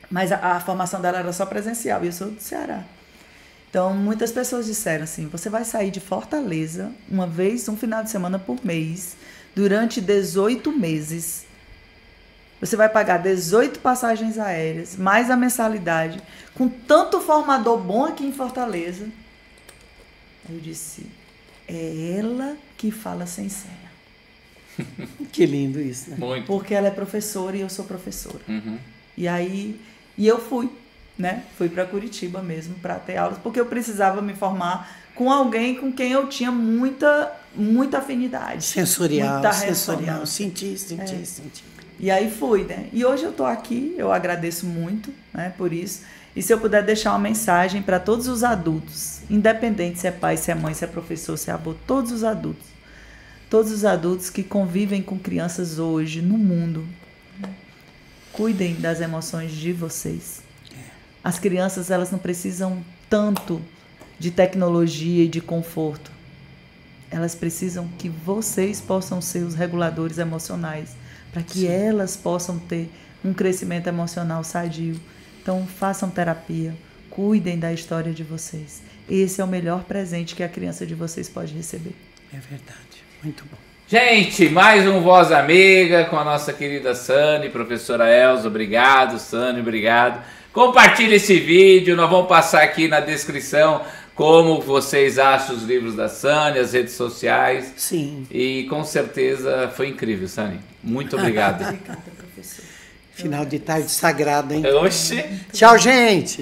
Mas a formação dela era só presencial, e eu sou do Ceará. Então, muitas pessoas disseram assim, você vai sair de Fortaleza uma vez, um final de semana por mês, durante 18 meses. Você vai pagar 18 passagens aéreas, mais a mensalidade, com tanto formador bom aqui em Fortaleza. Aí eu disse, é ela que fala sem senha. Que lindo isso, né? Muito. Porque ela é professora e eu sou professora. Uhum. E aí, eu fui, né? Fui para Curitiba mesmo para ter aulas, porque eu precisava me formar com alguém com quem eu tinha muita afinidade. Sensorial, muita sensorial. ressonância. Senti. E aí fui, né? E hoje eu tô aqui, eu agradeço muito, né, por isso. E se eu puder deixar uma mensagem para todos os adultos, independente se é pai, se é mãe, se é professor, se é avô, todos os adultos que convivem com crianças hoje no mundo, cuidem das emoções de vocês. As crianças, elas não precisam tanto de tecnologia e de conforto. Elas precisam que vocês possam ser os reguladores emocionais, para que elas possam ter um crescimento emocional sadio. Então, façam terapia, cuidem da história de vocês. Esse é o melhor presente que a criança de vocês pode receber. É verdade, muito bom. Gente, mais um Voz Amiga com a nossa querida Sani, professora Elza. Obrigado, Sani, obrigado. Compartilhe esse vídeo, nós vamos passar aqui na descrição como vocês acham os livros da Sani, as redes sociais. Sim. E com certeza foi incrível, Sani. Muito obrigado. Obrigada, professor. Final de tarde sagrado, hein? Oxi. Tchau, gente!